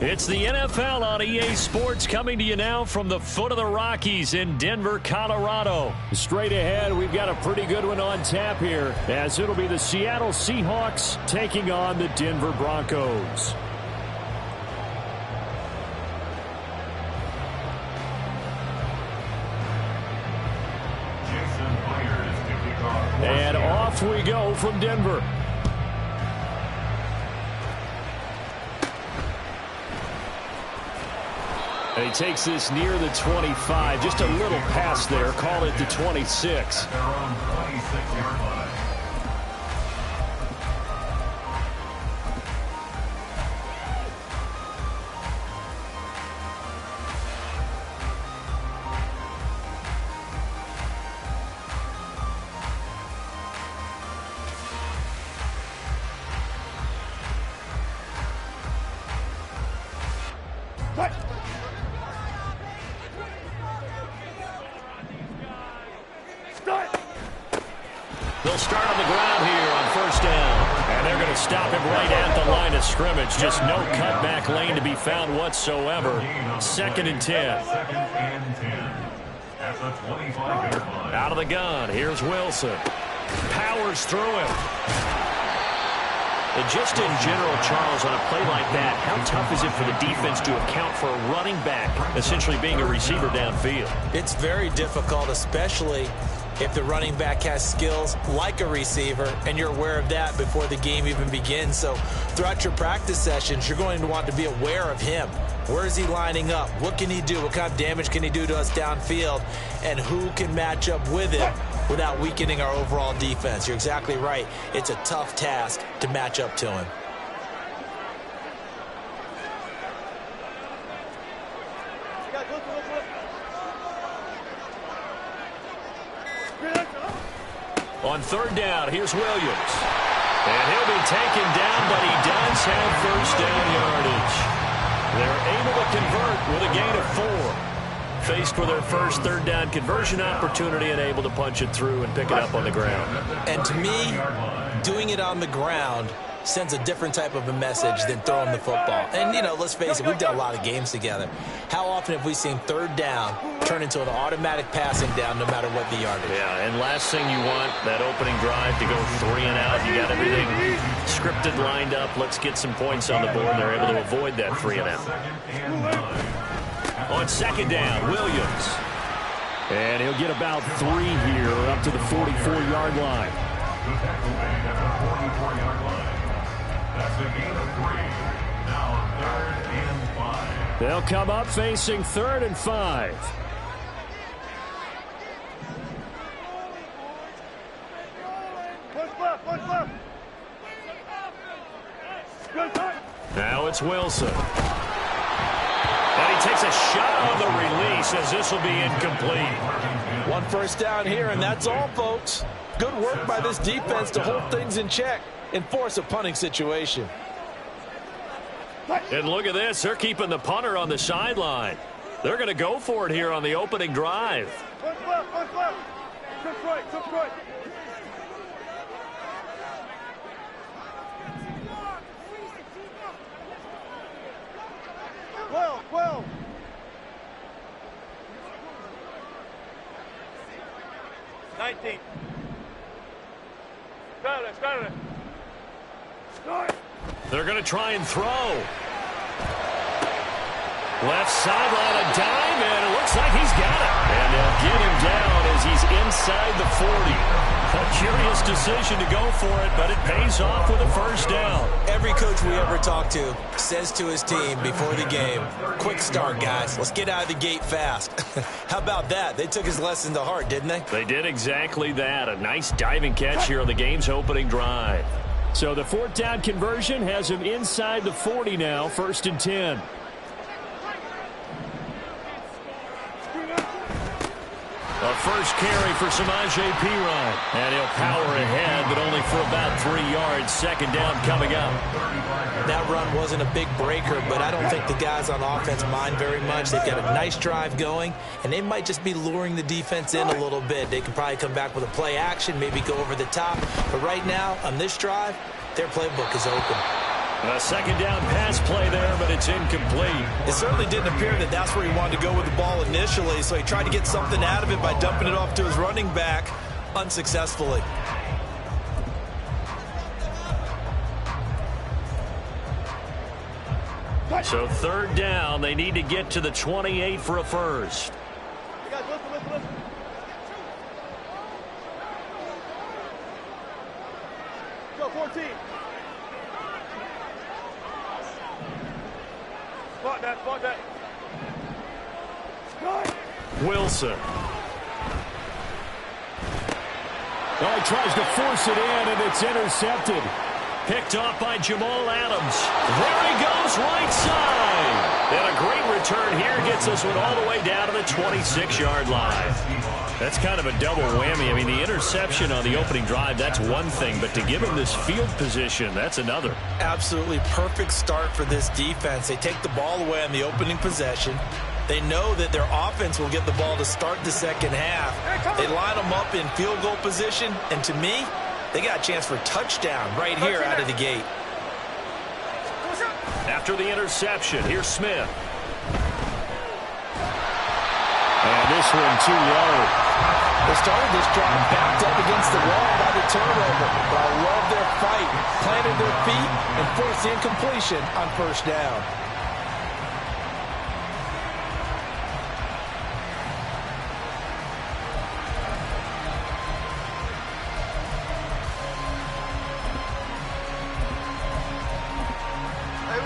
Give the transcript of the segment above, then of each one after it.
It's the NFL on EA Sports coming to you now from the foot of the Rockies in Denver, Colorado. Straight ahead, we've got a pretty good one on tap here, as it'll be the Seattle Seahawks taking on the Denver Broncos. And off we go from Denver. And he takes this near the 25. Just a little pass there. Call it the 26. They'll start on the ground here on first down. And they're going to stop him right at the line of scrimmage. Just no cutback lane to be found whatsoever. 2nd and 10. Out of the gun. Here's Wilson. Powers through him. And just in general, Charles, on a play like that, how tough is it for the defense to account for a running back essentially being a receiver downfield? It's very difficult, especially if the running back has skills like a receiver, and you're aware of that before the game even begins. So throughout your practice sessions, you're going to want to be aware of him. Where is he lining up? What can he do? What kind of damage can he do to us downfield? And who can match up with him without weakening our overall defense? You're exactly right. It's a tough task to match up to him. On 3rd down, here's Williams. And he'll be taken down, but he does have first down yardage. They're able to convert with a gain of 4. Faced with their first 3rd down conversion opportunity and able to punch it through and pick it up on the ground. And to me, doing it on the ground sends a different type of a message than throwing the football. And, you know, let's face it, we've done a lot of games together. How often have we seen 3rd down turn into an automatic passing down no matter what the yardage? Yeah, and last thing you want, that opening drive to go 3 and out. You got everything scripted, lined up. Let's get some points on the board. They're able to avoid that 3 and out. On 2nd down, Williams. And he'll get about 3 here up to the 44-yard line. That's a gain of 3. Now 3rd and 5. They'll come up facing 3rd and 5. Now it's Wilson. And he takes a shot on the release as this will be incomplete. 1 first down here, and that's all, folks. Good work by this defense to hold things in check and force a punting situation. And look at this. They're keeping the punter on the sideline. They're going to go for it here on the opening drive. Well. 19. Start it. They're going to try and throw. Left sideline, a dive, and it looks like he's got it. And they'll get him down as he's inside the 40. A curious decision to go for it, but it pays off with a first down. Every coach we ever talk to says to his team before the game, quick start, guys. Let's get out of the gate fast. How about that? They took his lesson to heart, didn't they? They did exactly that. A nice diving catch here on the game's opening drive. So the 4th down conversion has him inside the 40 now, 1st and 10. A first carry for Samaje Perine. And he'll power ahead, but only for about 3 yards. 2nd down coming up. That run wasn't a big breaker, but I don't think the guys on offense mind very much. They've got a nice drive going, and they might just be luring the defense in a little bit. They can probably come back with a play action, maybe go over the top. But right now, on this drive, their playbook is open. A second down pass play there, but it's incomplete. It certainly didn't appear that that's where he wanted to go with the ball initially, so he tried to get something out of it by dumping it off to his running back unsuccessfully. So third down, they need to get to the 28 for a first. You guys, listen. Go, 14. Spot that. Wilson. Oh, he tries to force it in, and it's intercepted. Picked off by Jamal Adams. There he goes, right side. And a great return here gets this one all the way down to the 26-yard line. That's kind of a double whammy. I mean, the interception on the opening drive, that's one thing, but to give him this field position, that's another. Absolutely perfect start for this defense. They take the ball away on the opening possession. They know that their offense will get the ball to start the second half. They line them up in field goal position, and to me, they got a chance for a touchdown right here out of the gate. After the interception, here's Smith. And this one too low. They started this drive backed up against the wall by the turnover, but I love their fight. Planted their feet and forced the incompletion on first down.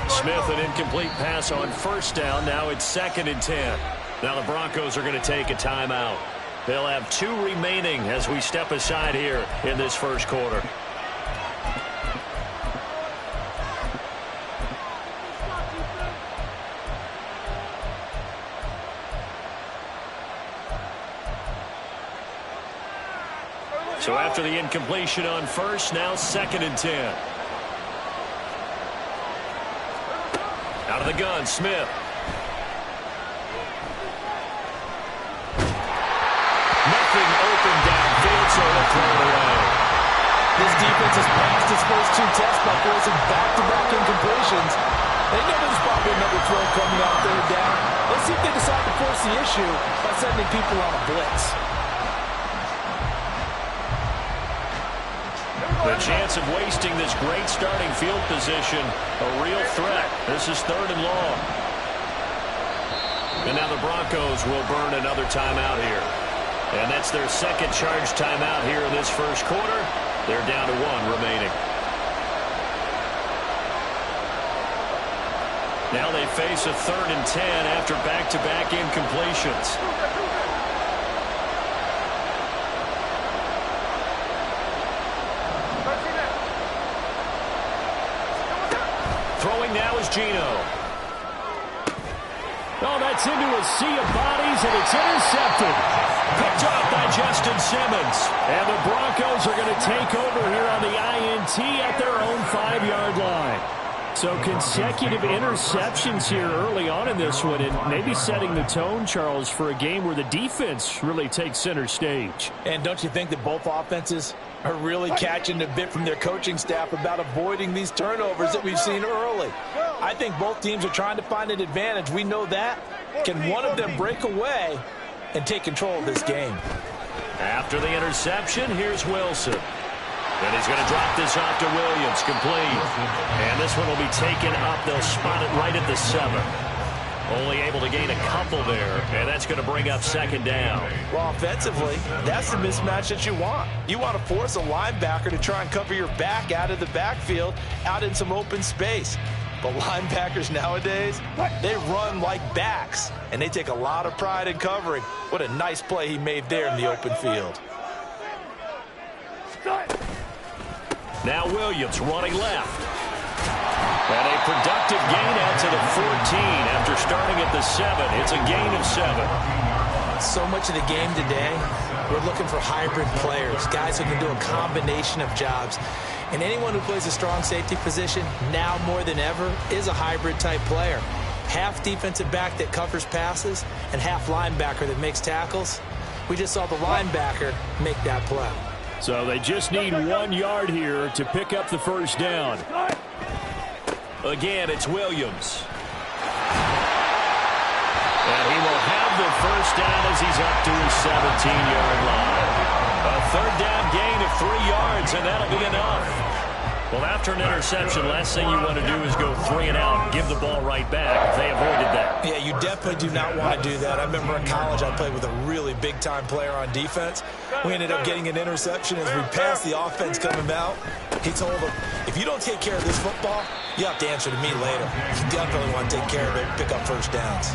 Smith, an incomplete pass on first down. Now it's 2nd and 10. Now the Broncos are going to take a timeout. They'll have 2 remaining as we step aside here in this first quarter. So after the incompletion on first, now 2nd and 10. Out of the gun, Smith. Nothing open downfield, so they'll throw it away. This defense has passed its first 2 tests by forcing back-to-back incompletions. They know there's probably another throw coming out third down. Let's see if they decide to force the issue by sending people on a blitz. The chance of wasting this great starting field position, a real threat. This is 3rd and long. And now the Broncos will burn another timeout here. And that's their 2nd charge timeout here in this first quarter. They're down to 1 remaining. Now they face a 3rd and 10 after back-to-back incompletions. Throwing now is Geno. Oh, that's into a sea of bodies, and it's intercepted. Picked off by Justin Simmons. And the Broncos are going to take over here on the INT at their own 5-yard line. So consecutive interceptions here early on in this one, and maybe setting the tone, Charles, for a game where the defense really takes center stage. And don't you think that both offenses are really catching a bit from their coaching staff about avoiding these turnovers that we've seen early? I think both teams are trying to find an advantage. We know that. Can one of them break away and take control of this game? After the interception, here's Wilson. And he's going to drop this off to Williams, complete. And this one will be taken up. They'll spot it right at the 7. Only able to gain a couple there, and that's going to bring up 2nd down. Well, offensively, that's the mismatch that you want. You want to force a linebacker to try and cover your back out of the backfield, out in some open space. But linebackers nowadays, they run like backs, and they take a lot of pride in covering. What a nice play he made there in the open field. Now Williams running left. And a productive gain out to the 14 after starting at the 7. It's a gain of 7. So much of the game today, we're looking for hybrid players, guys who can do a combination of jobs. And anyone who plays a strong safety position, now more than ever, is a hybrid type player. Half defensive back that covers passes and half linebacker that makes tackles. We just saw the linebacker make that play. So they just need 1 yard here to pick up the first down. Again, it's Williams. And he will have the first down as he's up to his 17-yard line. A third down gain of 3 yards, and that'll be enough. Well, after an interception, last thing you want to do is go 3 and out and give the ball right back. They avoided that. Yeah, you definitely do not want to do that. I remember in college I played with a really big-time player on defense. We ended up getting an interception as we passed the offense coming out. He told him, if you don't take care of this football, you have to answer to me later. You definitely want to take care of it and pick up first downs.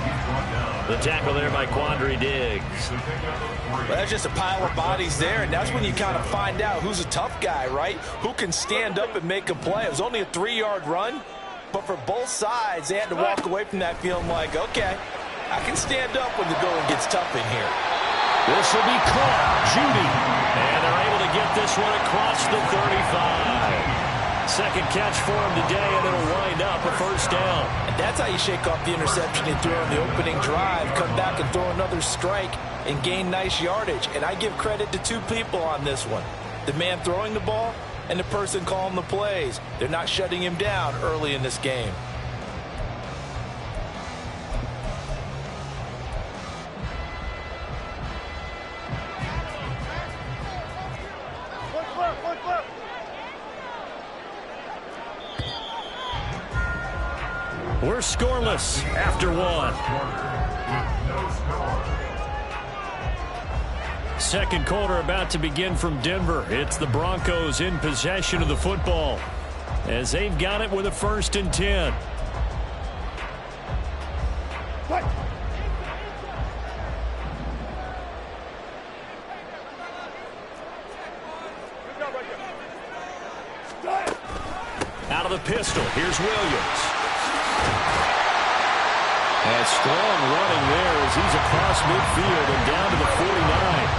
The tackle there by Quandre Diggs. Well, that's just a pile of bodies there, and that's when you kind of find out who's a tough guy, right? Who can stand up and make a play. It was only a 3-yard run, but for both sides, they had to walk away from that feeling like, okay, I can stand up when the going gets tough in here. This will be caught. Judy. And they're able to get this one across the 35. Second catch for him today, and it'll wind up a first down. And that's how you shake off the interception you threw on the opening drive, come back and throw another strike and gain nice yardage. And I give credit to 2 people on this one. The man throwing the ball and the person calling the plays. They're not shutting him down early in this game. We're scoreless after 1. Second quarter about to begin from Denver. It's the Broncos in possession of the football as they've got it with a 1st and 10. Out of the pistol, here's Williams. And strong running there as he's across midfield and down to the 49.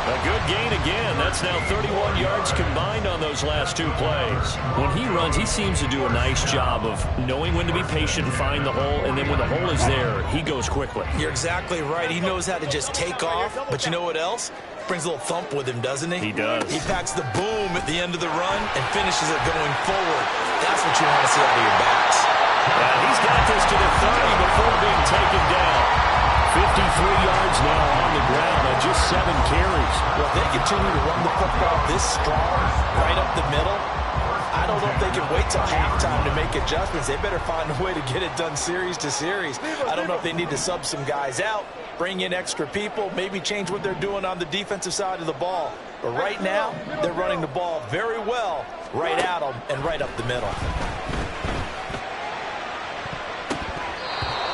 A good gain again. That's now 31 yards combined on those last 2 plays. When he runs, he seems to do a nice job of knowing when to be patient and find the hole, and then when the hole is there, he goes quickly. You're exactly right. He knows how to just take off, but you know what else? Brings a little thump with him, doesn't he? He does. He packs the boom at the end of the run and finishes it going forward. That's what you want to see out of your backs. He's got this to the 30 before being taken down. 53 yards now on the ground on just 7 carries. Well, if they continue to run the football this strong, right up the middle, I don't know if they can wait till halftime to make adjustments. They better find a way to get it done series to series. I don't know if they need to sub some guys out, bring in extra people, maybe change what they're doing on the defensive side of the ball. But right now, they're running the ball very well right at them and right up the middle.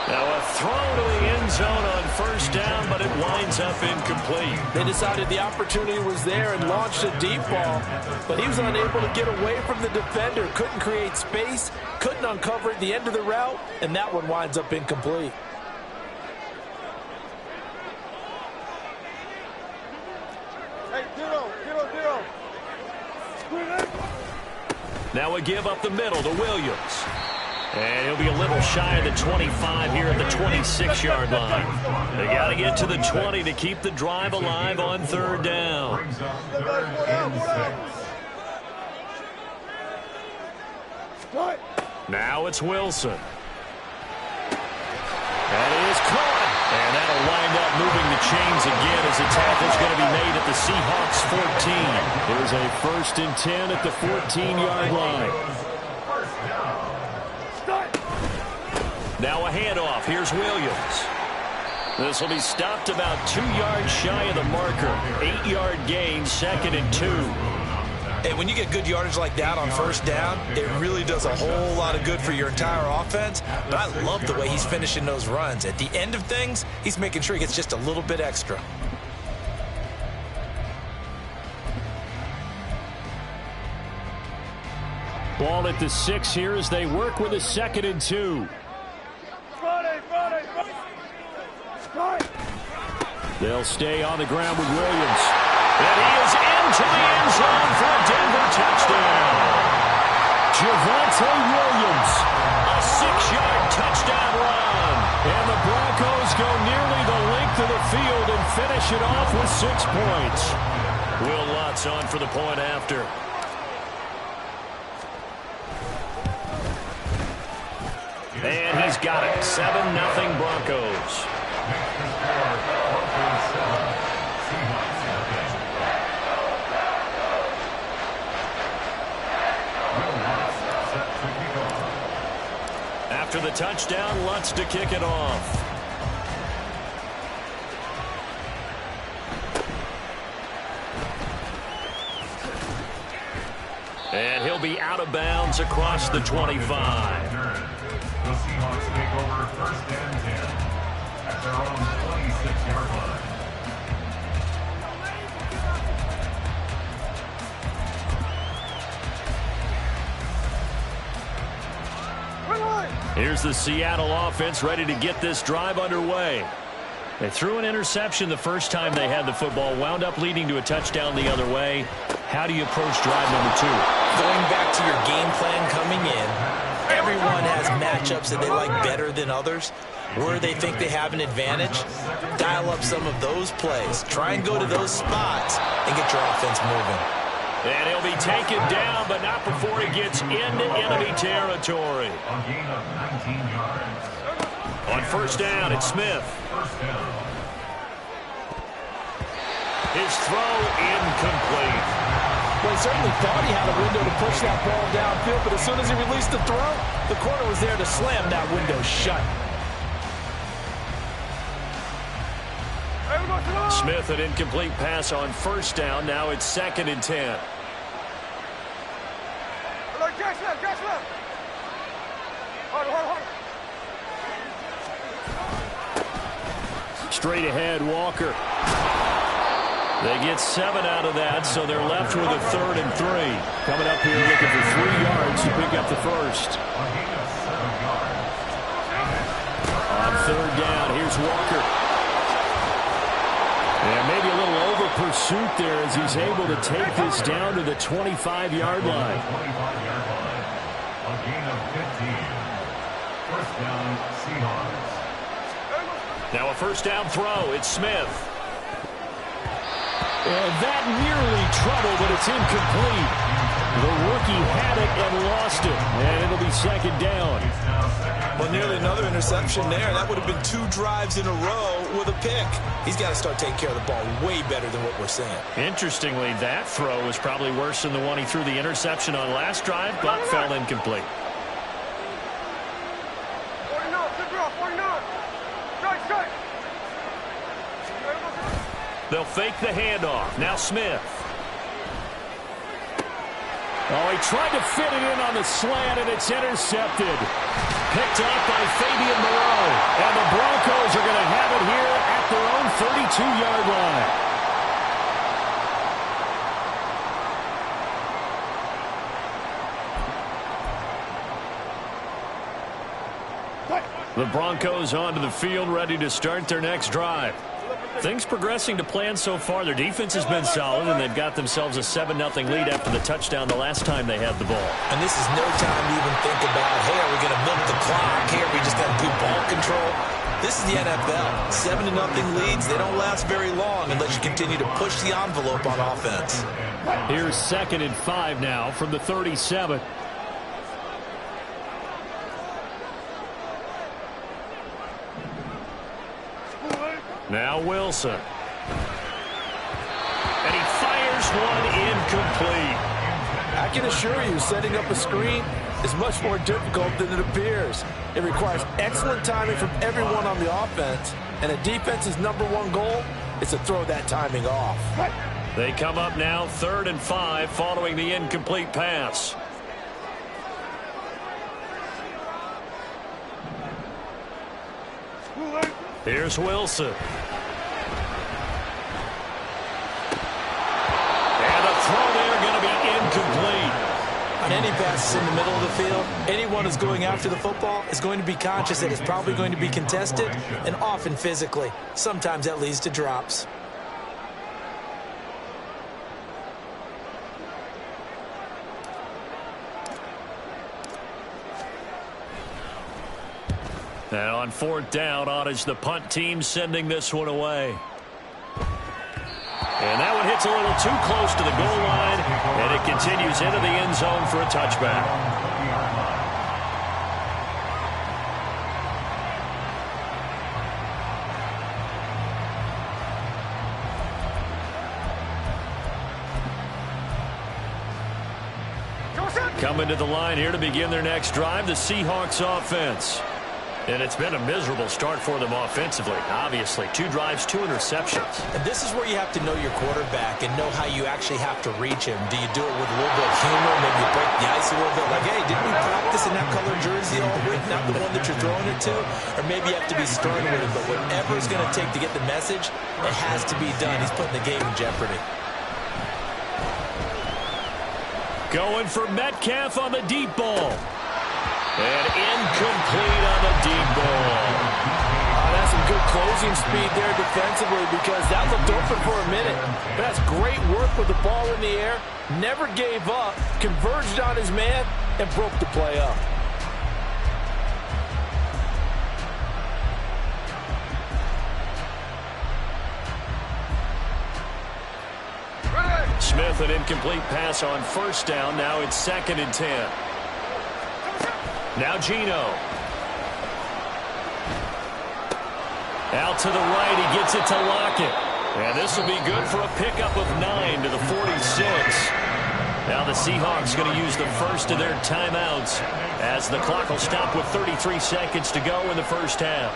Now a throw to the end zone on 1st down, but it winds up incomplete. They decided the opportunity was there and launched a deep ball, but he was unable to get away from the defender, couldn't create space, couldn't uncover at the end of the route, and that one winds up incomplete. Hey, 0-0-0. Now we give up the middle to Williams. And he'll be a little shy of the 25 here at the 26-yard line. They got to get to the 20 to keep the drive alive on 3rd down. Now it's Wilson. That is caught. And that'll wind up moving the chains again as the tackle's going to be made at the Seahawks 14. There's a 1st and 10 at the 14-yard line. Now a handoff. Here's Williams. This will be stopped about 2 yards shy of the marker. 8-yard gain, 2nd and 2. And when you get good yardage like that on 1st down, it really does a whole lot of good for your entire offense. But I love the way he's finishing those runs. At the end of things, he's making sure he gets just a little bit extra. Ball at the 6 here as they work with a 2nd and 2. They'll stay on the ground with Williams. And he is into the end zone for a Denver touchdown. Javonte Williams, a 6-yard touchdown run. And the Broncos go nearly the length of the field and finish it off with 6 points. Will Lutz on for the point after. And he's got it. 7-0 Broncos. After the touchdown, Lutz to kick it off. And he'll be out of bounds across the 25. The Seahawks take over 1st and 10 at their own 26-yard line. Here's the Seattle offense ready to get this drive underway. They threw an interception the first time they had the football, wound up leading to a touchdown the other way. How do you approach drive number 2? Going back to your game plan coming in, everyone has matchups that they like better than others. Where they think they have an advantage, dial up some of those plays. Try and go to those spots and get your offense moving. And he'll be taken down, but not before he gets into enemy territory. A gain of 19 yards. On 1st down, it's Smith. 1st down. His throw incomplete. Well, he certainly thought he had a window to push that ball downfield, but as soon as he released the throw, the corner was there to slam that window shut. Smith, an incomplete pass on 1st down. Now it's 2nd and 10. Straight ahead, Walker. They get 7 out of that, so they're left with a 3rd and 3. Coming up here looking for 3 yards to pick up the first. On 3rd down, here's Walker. And maybe a little over pursuit there as he's able to take this down to the 25-yard line. 25-yard line. A gain of 15. 1st down, Seahawks. Now a 1st down throw. It's Smith. And that nearly trouble, but it's incomplete. The rookie had it and lost it. And it'll be 2nd down. Well, nearly another interception there. That would have been 2 drives in a row with a pick. He's got to start taking care of the ball way better than what we're seeing. Interestingly, that throw was probably worse than the one he threw the interception on last drive, but fell incomplete. 49. Strike. They'll fake the handoff. Now Smith. Oh, he tried to fit it in on the slant, and it's intercepted. Picked up by Fabian Moreau. And the Broncos are going to have it here at their own 32-yard line. The Broncos onto the field, ready to start their next drive. Things progressing to plan so far. Their defense has been solid, and they've got themselves a 7-0 lead after the touchdown the last time they had the ball. And this is no time to even think about, hey, are we going to milk the clock? Hey, are we just going to do ball control? This is the NFL. 7-0 leads, they don't last very long unless you continue to push the envelope on offense. Here's 2nd and 5 now from the 37. Now Wilson. And he fires one incomplete. I can assure you, setting up a screen is much more difficult than it appears. It requires excellent timing from everyone on the offense, and a defense's #1 goal is to throw that timing off. They come up now 3rd and 5 following the incomplete pass. Here's Wilson. And the throw there going to be incomplete. On any passes in the middle of the field, anyone who's going after the football is going to be conscious that it's probably going to be contested, and often physically. Sometimes that leads to drops. Now on 4th down, Ottage, the punt team sending this one away. And that one hits a little too close to the goal line, and it continues into the end zone for a touchback. Coming to the line here to begin their next drive, the Seahawks offense. And it's been a miserable start for them offensively. Obviously, 2 drives, 2 interceptions. And this is where you have to know your quarterback and know how you actually have to reach him. Do you do it with a little bit of humor? Maybe you break the ice a little bit. Like, hey, didn't we practice in that colored jersey all week? Not the one that you're throwing it to? Or maybe you have to be stern with it. But whatever it's going to take to get the message, it has to be done. He's putting the game in jeopardy. Going for Metcalf on the deep ball. And incomplete on the deep ball. That's some good closing speed there defensively because that looked open for a minute. But that's great work with the ball in the air. Never gave up, converged on his man, and broke the play up. Smith, an incomplete pass on first down. Now it's 2nd and 10. Now Geno. Out to the right, he gets it to Lockett. And this will be good for a pickup of 9 to the 46. Now the Seahawks going to use the first of their timeouts as the clock will stop with 33 seconds to go in the first half.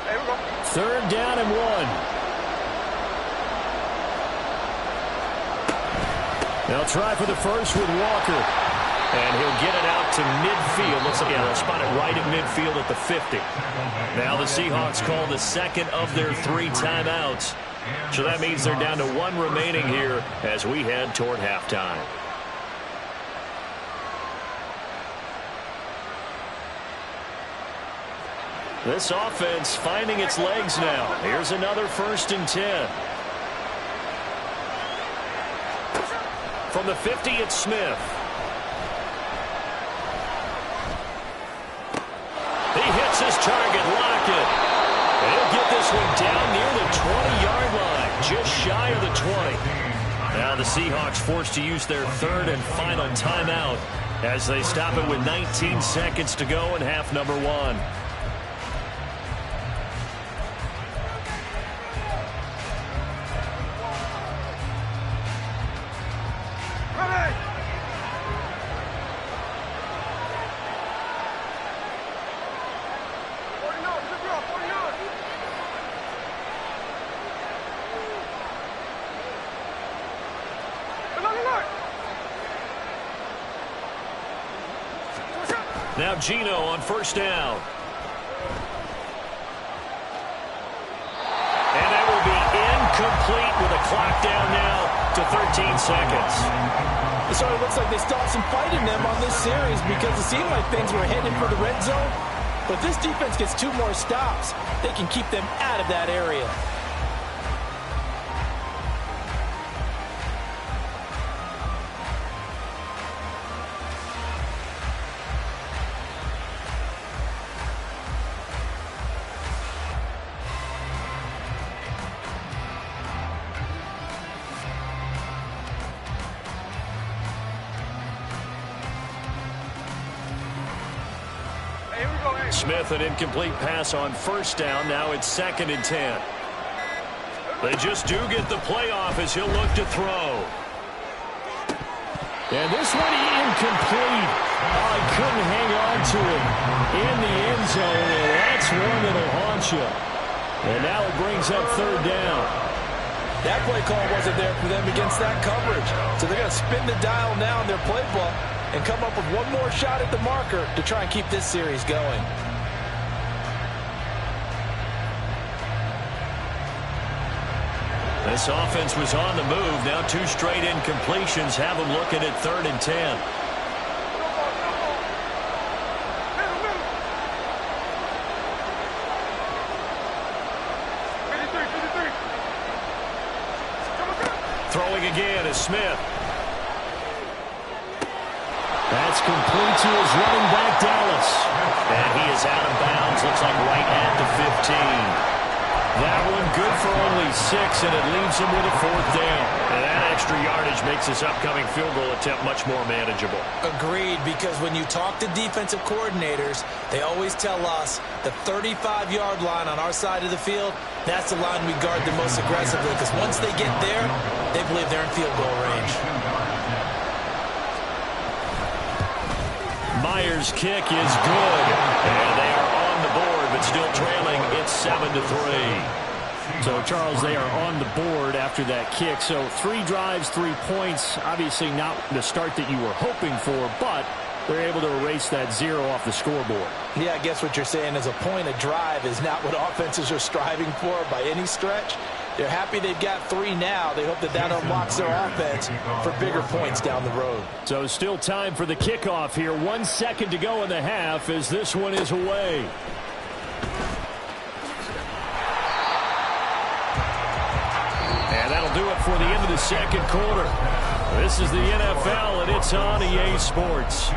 There we go. 3rd down and 1. They'll try for the first with Walker. And he'll get it out to midfield. Looks like they'll spot it right at midfield at the 50. Now the Seahawks call the second of their 3 timeouts. So that means they're down to 1 remaining here as we head toward halftime. This offense finding its legs now. Here's another 1st and 10. From the 50, it's Smith. He hits his target, Lockett. And he'll get this one down near the 20-yard line, just shy of the 20. Now the Seahawks forced to use their 3rd and final timeout as they stop it with 19 seconds to go in half number 1. Now Geno on first down. And that will be incomplete with a clock down now to 13 seconds. So it looks like they still have some fight in them on this series because it seemed like things were headed for the red zone. But this defense gets 2 more stops. They can keep them out of that area. Smith, an incomplete pass on first down. Now it's 2nd and 10. They just do get the playoff as he'll look to throw. And this one incomplete. Oh, he couldn't hang on to it in the end zone, and that's one that'll haunt you. And now it brings up 3rd down. That play call wasn't there for them against that coverage. So they're going to spin the dial now in their playbook and come up with 1 more shot at the marker to try and keep this series going. This offense was on the move. Now 2 straight incompletions have them looking at 3rd and 10. Throwing again is Smith. That's complete to his running back, Dallas. And he is out of bounds. Looks like right at the 15. That one good for only 6, and it leaves him with a 4th down. And that extra yardage makes this upcoming field goal attempt much more manageable. Agreed, because when you talk to defensive coordinators, they always tell us the 35-yard line on our side of the field, that's the line we guard the most aggressively, because once they get there, they believe they're in field goal range. Myers' kick is good, and they are on the board, but still trailing. It's 7-3. So, Charles, they are on the board after that kick. So 3 drives, 3 points. Obviously not the start that you were hoping for, but they're able to erase that 0 off the scoreboard. Yeah, I guess what you're saying is a point a drive is not what offenses are striving for by any stretch. They're happy they've got 3 now. They hope that that unlocks their offense for bigger points down the road. So still time for the kickoff here. 1 second to go in the half as this one is away. And that'll do it for the end of the second quarter. This is the NFL, and it's on EA Sports.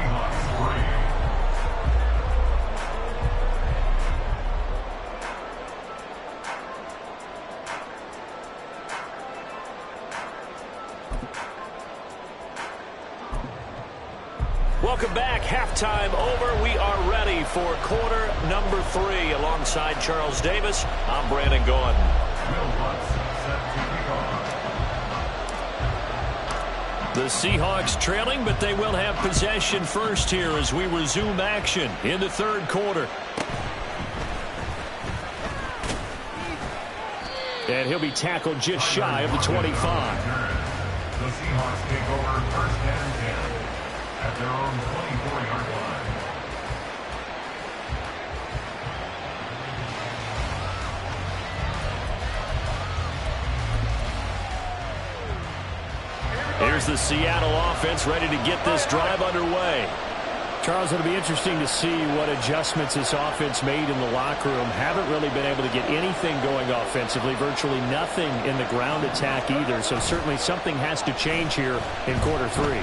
Welcome back. Halftime over. We are ready for quarter number 3. Alongside Charles Davis, I'm Brandon Gaudin. The Seahawks trailing, but they will have possession first here as we resume action in the third quarter. And he'll be tackled just shy of the 25. The Seahawks take over first and 10 at their own 24-yard line. Here's the Seattle offense ready to get this drive underway. Charles, it'll be interesting to see what adjustments this offense made in the locker room. Haven't really been able to get anything going offensively, virtually nothing in the ground attack either. So certainly something has to change here in quarter 3.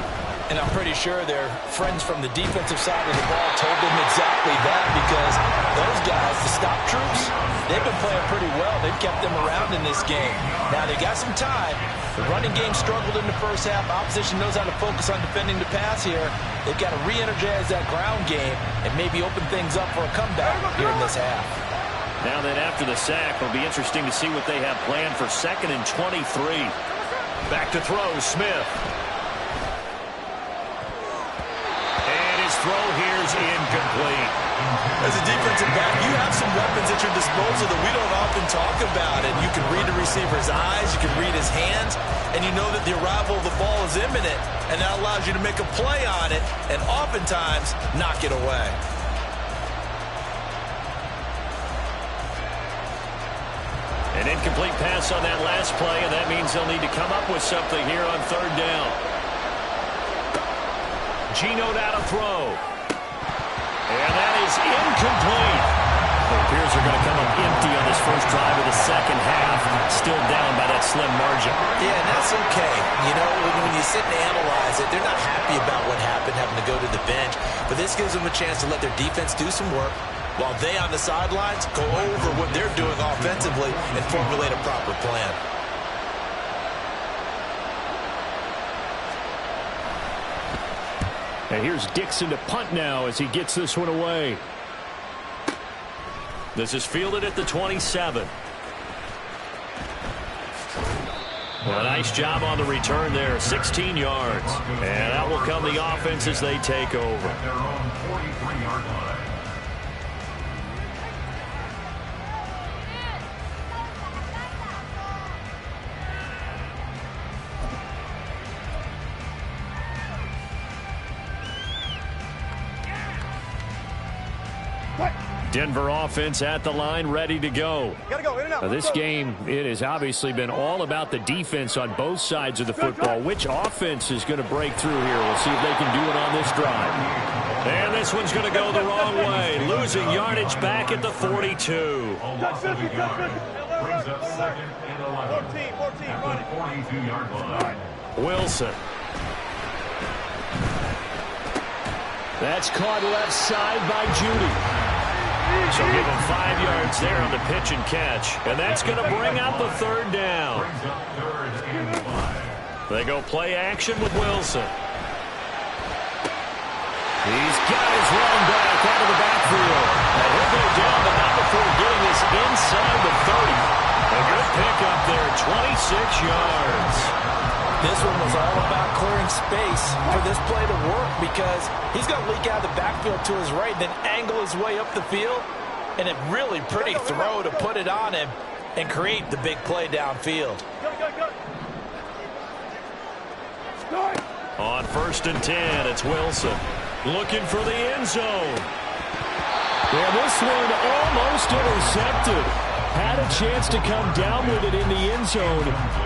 And I'm pretty sure their friends from the defensive side of the ball told them exactly that, because those guys, the stop troops, they've been playing pretty well. They've kept them around in this game. Now they got some time. The running game struggled in the first half. Opposition knows how to focus on defending the pass here. They've got to re-energize that ground game and maybe open things up for a comeback here in this half. Now then, after the sack, it'll be interesting to see what they have planned for 2nd and 23. Back to throw, Smith. And his throw here is incomplete. As a defensive back, you have some weapons at your disposal that we don't often talk about. And you can read the receiver's eyes, you can read his hands, and you know that the arrival of the ball is imminent. And that allows you to make a play on it and oftentimes knock it away. An incomplete pass on that last play, and that means they'll need to come up with something here on 3rd down. Geno down to throw. And that is incomplete. It appears they're going to come up empty on this first drive of the second half. Still down by that slim margin. Yeah, and that's okay. You know, when you sit and analyze it, they're not happy about what happened, having to go to the bench. But this gives them a chance to let their defense do some work while they on the sidelines go over what they're doing offensively and formulate a proper plan. And here's Dixon to punt now as he gets this one away. This is fielded at the 27. Well, a nice job on the return there, 16 yards. And that will come the offense as they take over. At their own 43-yard line. Denver offense at the line, ready to go. Gotta go, in and out. This game, it has obviously been all about the defense on both sides of the football. Which offense is going to break through here? We'll see if they can do it on this drive. And this one's going to go the wrong way. Losing yardage back at the 42. A loss of a yard. Brings up 2nd and 11. 14, At the 42-yard line. Wilson. That's caught left side by Judy. So give him 5 yards there on the pitch and catch. And that's going to bring out the 3rd down. Brings up 3rd and 5. They go play action with Wilson. He's got his running back out of the backfield. And he'll go down, but not before getting this inside the 30. A good pickup there, 26 yards. This one was all about clearing space for this play to work because he's going to leak out of the backfield to his right, then angle his way up the field. And a really pretty throw to put it on him and create the big play downfield. On 1st and 10, it's Wilson looking for the end zone. Yeah, this one almost intercepted. Had a chance to come down with it in the end zone,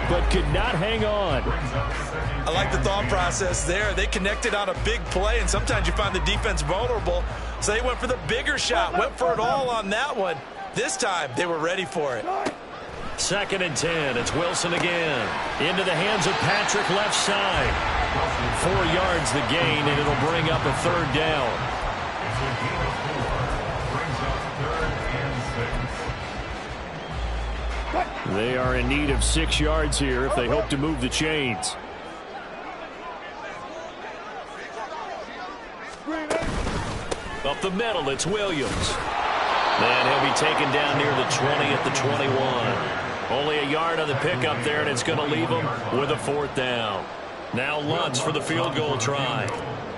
but could not hang on. I like the thought process there. They connected on a big play, and sometimes you find the defense vulnerable. So they went for the bigger shot, went for it all on that one. This time, they were ready for it. 2nd and 10, it's Wilson again. Into the hands of Patrick left side. 4 yards the gain, and it'll bring up a 3rd down. They are in need of 6 yards here if they hope to move the chains. Up the middle, it's Williams. And he'll be taken down near the 20 at the 21. Only a yard on the pickup there, and it's going to leave him with a 4th down. Now Lutz for the field goal try.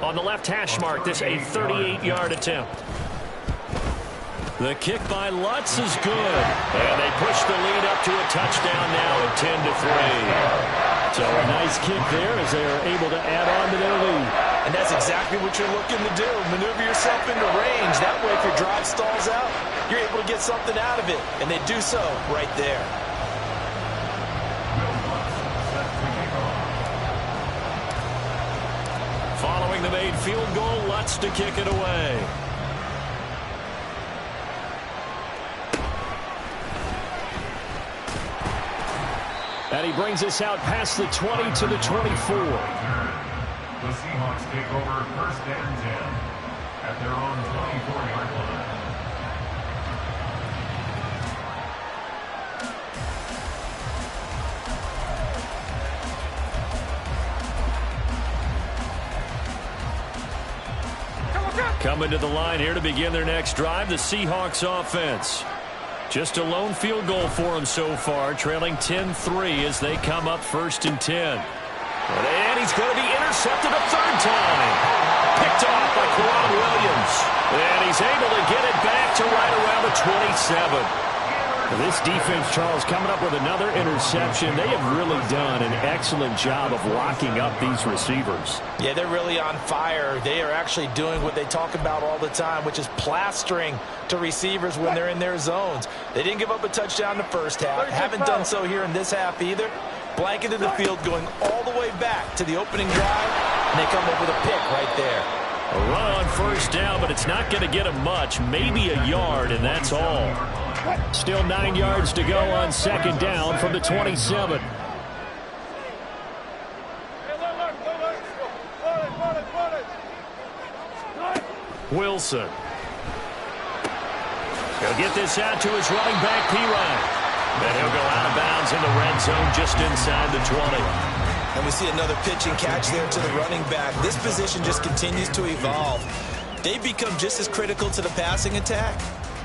On the left hash mark, this a 38-yard attempt. The kick by Lutz is good. And they push the lead up to a touchdown now at 10-3. So a nice kick there as they are able to add on to their lead. And that's exactly what you're looking to do. Maneuver yourself into range. That way, if your drive stalls out, you're able to get something out of it. And they do so right there. Following the made field goal, Lutz to kick it away. And he brings us out past the 20 to the 24. The Seahawks take over 1st and 10 at their own 24-yard line. Coming to the line here to begin their next drive, the Seahawks offense. Just a lone field goal for them so far, trailing 10-3 as they come up 1st and 10. And he's going to be intercepted a 3rd time. Picked off by Quran Williams. And he's able to get it back to right around the 27. This defense, Charles, coming up with another interception. They have really done an excellent job of locking up these receivers. Yeah, they're really on fire. They are actually doing what they talk about all the time, which is plastering to receivers when they're in their zones. They didn't give up a touchdown in the first half. Haven't done so here in this half either. Blanketed the field going all the way back to the opening drive, and they come up with a pick right there. A run on 1st down, but it's not going to get them much. Maybe a yard, and that's all. Still 9 yards to go on 2nd down from the 27. Wilson. He'll get this out to his running back, P-Ryan. And he'll go out of bounds in the red zone just inside the 20. And we see another pitch and catch there to the running back. This position just continues to evolve. They become just as critical to the passing attack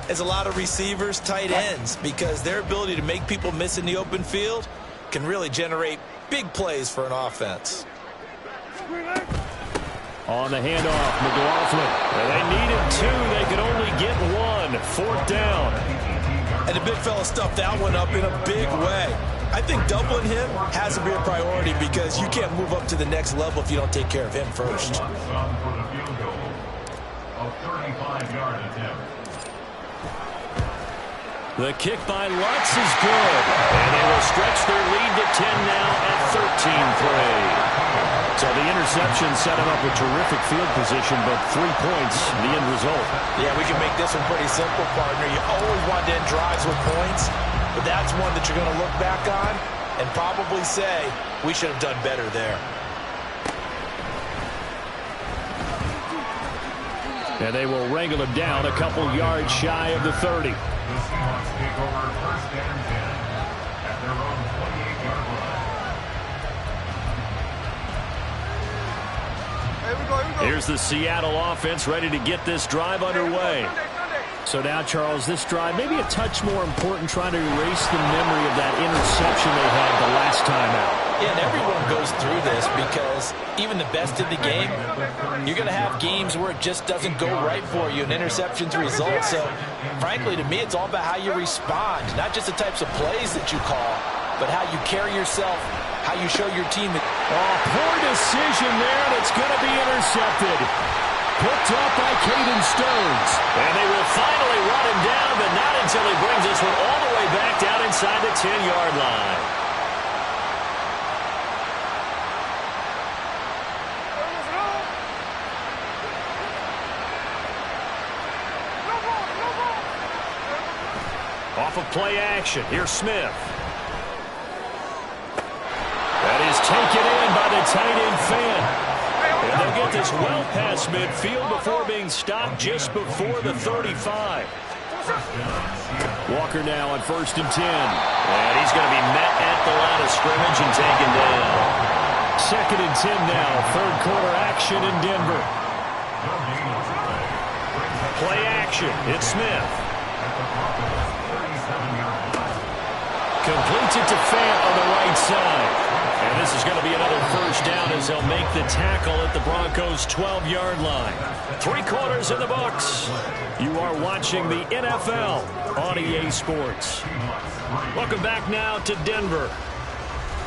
as a lot of receivers, tight ends, because their ability to make people miss in the open field can really generate big plays for an offense. On the handoff, McLaughlin. Well, they needed 2. They could only get 1. 4th down. And the big fella stuffed that one up in a big way. I think doubling him has to be a priority because you can't move up to the next level if you don't take care of him first. For the field goal, a 35-yard attempt. The kick by Lutz is good. And they will stretch their lead to 10 now at 13-3. So the interception set him up with terrific field position, but 3 points, the end result. Yeah, we can make this one pretty simple, partner. You always want to end drives with points, but that's one that you're going to look back on and probably say, we should have done better there. And they will wrangle him down a couple yards shy of the 30. The Seahawks take over 1st and 10 at their own 28-yard line. Here's the Seattle offense ready to get this drive underway. So now, Charles, this drive maybe a touch more important, trying to erase the memory of that interception they had the last time out. Yeah, and everyone goes through this because even the best in the game, you're going to have games where it just doesn't go right for you, and interceptions result. So, frankly, to me, it's all about how you respond, not just the types of plays that you call, but how you carry yourself, how you show your team. Poor decision there, and it's going to be intercepted. Picked up by Caden Stones. And they will finally run him down, but not until he brings this one all the way back down inside the 10-yard line. Off of play action. Here's Smith. That is taken in by the tight end Fan. And they'll get this well past midfield before being stopped just before the 35. Walker now on 1st and 10. And he's going to be met at the line of scrimmage and taken down. 2nd and 10 now. 3rd quarter action in Denver. Play action. It's Smith. Completes it to Fant on the right side. And this is going to be another first down as they'll make the tackle at the Broncos' 12-yard line. 3 quarters in the books. You are watching the NFL on EA Sports. Welcome back now to Denver.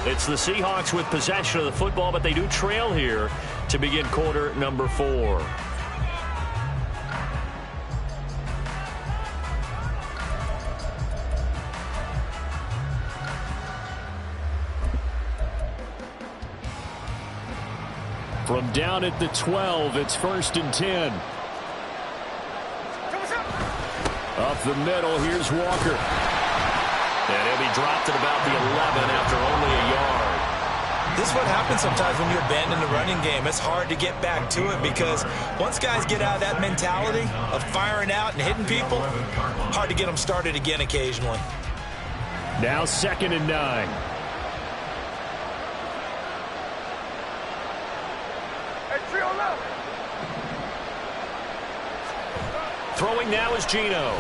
It's the Seahawks with possession of the football, but they do trail here to begin quarter number 4. From down at the 12, it's 1st and 10. Up the middle, here's Walker. And he'll be dropped at about the 11 after only a yard. This is what happens sometimes when you abandon the running game. It's hard to get back to it because once guys get out of that mentality of firing out and hitting people, hard to get them started again occasionally. Now 2nd and 9. Throwing now is Geno.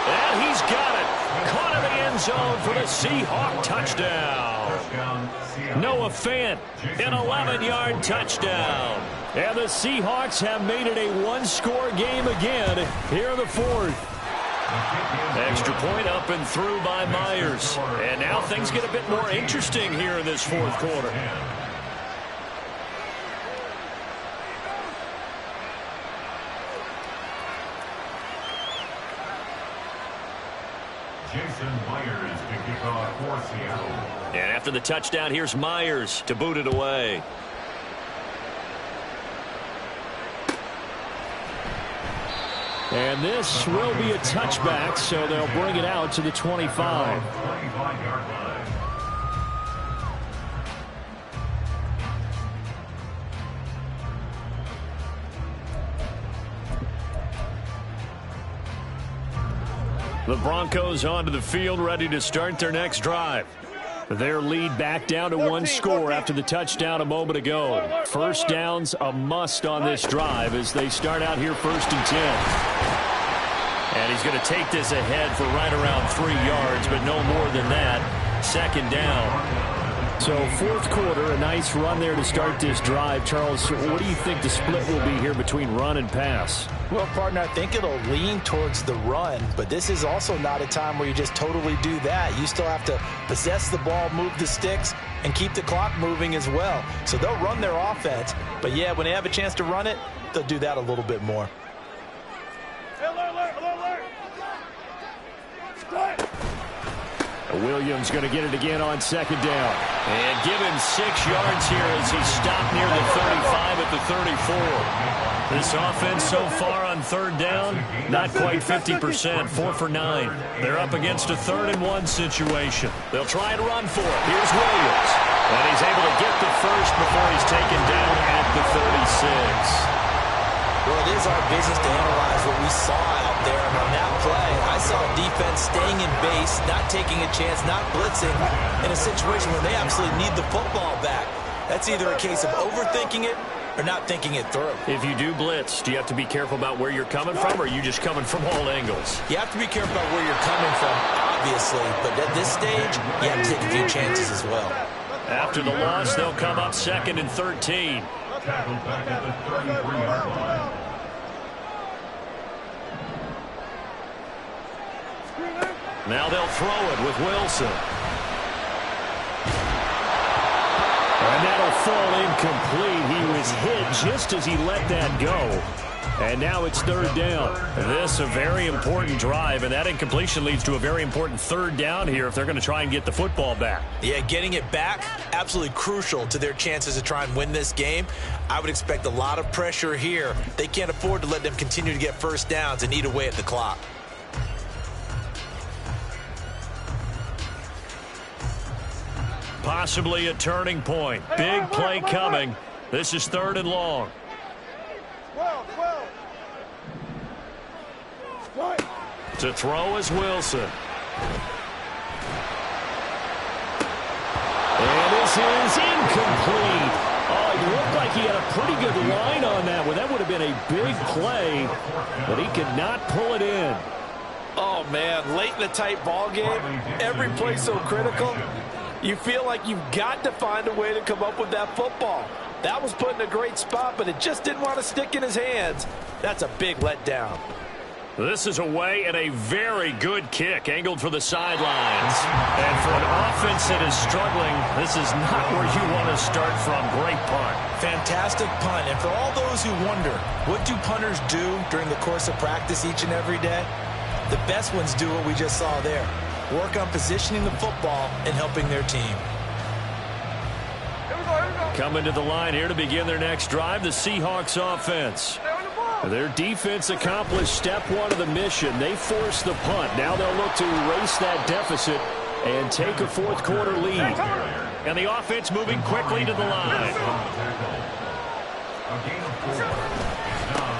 And he's got it. Caught in the end zone for the Seahawk touchdown. Noah Fant, an 11-yard touchdown. And the Seahawks have made it a 1-score game again here in the 4th. Extra point up and through by Myers. And now things get a bit more interesting here in this 4th quarter. Jason Myers to kick off for Seattle. And after the touchdown, here's Myers to boot it away. And this will be a touchback, so they'll bring it out to the 25. 25-yard line. The Broncos onto the field, ready to start their next drive. Their lead back down to 1 score after the touchdown a moment ago. First down's a must on this drive as they start out here 1st and 10. And he's going to take this ahead for right around 3 yards, but no more than that. 2nd down. So 4th quarter, a nice run there to start this drive. Charles, what do you think the split will be here between run and pass? Well, partner, I think it'll lean towards the run, but this is also not a time where you just totally do that. You still have to possess the ball, move the sticks, and keep the clock moving as well. So they'll run their offense, but yeah, when they have a chance to run it, they'll do that a little bit more. Williams going to get it again on 2nd down. And give him 6 yards here as he stopped near the 35 at the 34. This offense so far on 3rd down, not quite 50%, 4 for 9. They're up against a 3rd and 1 situation. They'll try and run for it. Here's Williams. And he's able to get the first before he's taken down at the 36. Well, it is our business to analyze what we saw out there. And on that play, I saw defense staying in base, not taking a chance, not blitzing in a situation where they absolutely need the football back. That's either a case of overthinking it or not thinking it through. If you do blitz, do you have to be careful about where you're coming from, or are you just coming from all angles? You have to be careful about where you're coming from, obviously, but at this stage, you have to take a few chances as well. After the loss, they'll come up 2nd and 13. Tackled back at the 33-yard line. Now they'll throw it with Wilson. And that'll fall incomplete. He was hit just as he let that go. And now it's 3rd down. This a very important drive, and that incompletion leads to a very important 3rd down here if they're going to try and get the football back. Yeah, getting it back, absolutely crucial to their chances to try and win this game. I would expect a lot of pressure here. They can't afford to let them continue to get first downs and eat away at the clock. Possibly a turning point. Big play coming. This is 3rd and long. To throw is Wilson. And this is incomplete. Oh, it looked like he had a pretty good line on that one. That would have been a big play, but he could not pull it in. Oh, man, late in the tight ball game, every play so critical. You feel like you've got to find a way to come up with that football. That was put in a great spot, but it just didn't want to stick in his hands. That's a big letdown. This is away and a very good kick, angled for the sidelines. And for an offense that is struggling, this is not where you want to start from. Great punt. Fantastic punt. And for all those who wonder, what do punters do during the course of practice each and every day? The best ones do what we just saw there. Work on positioning the football and helping their team. Coming to the line here to begin their next drive, the Seahawks offense. Their defense accomplished step 1 of the mission. They forced the punt. Now they'll look to erase that deficit and take a 4th quarter lead. And the offense moving quickly to the line.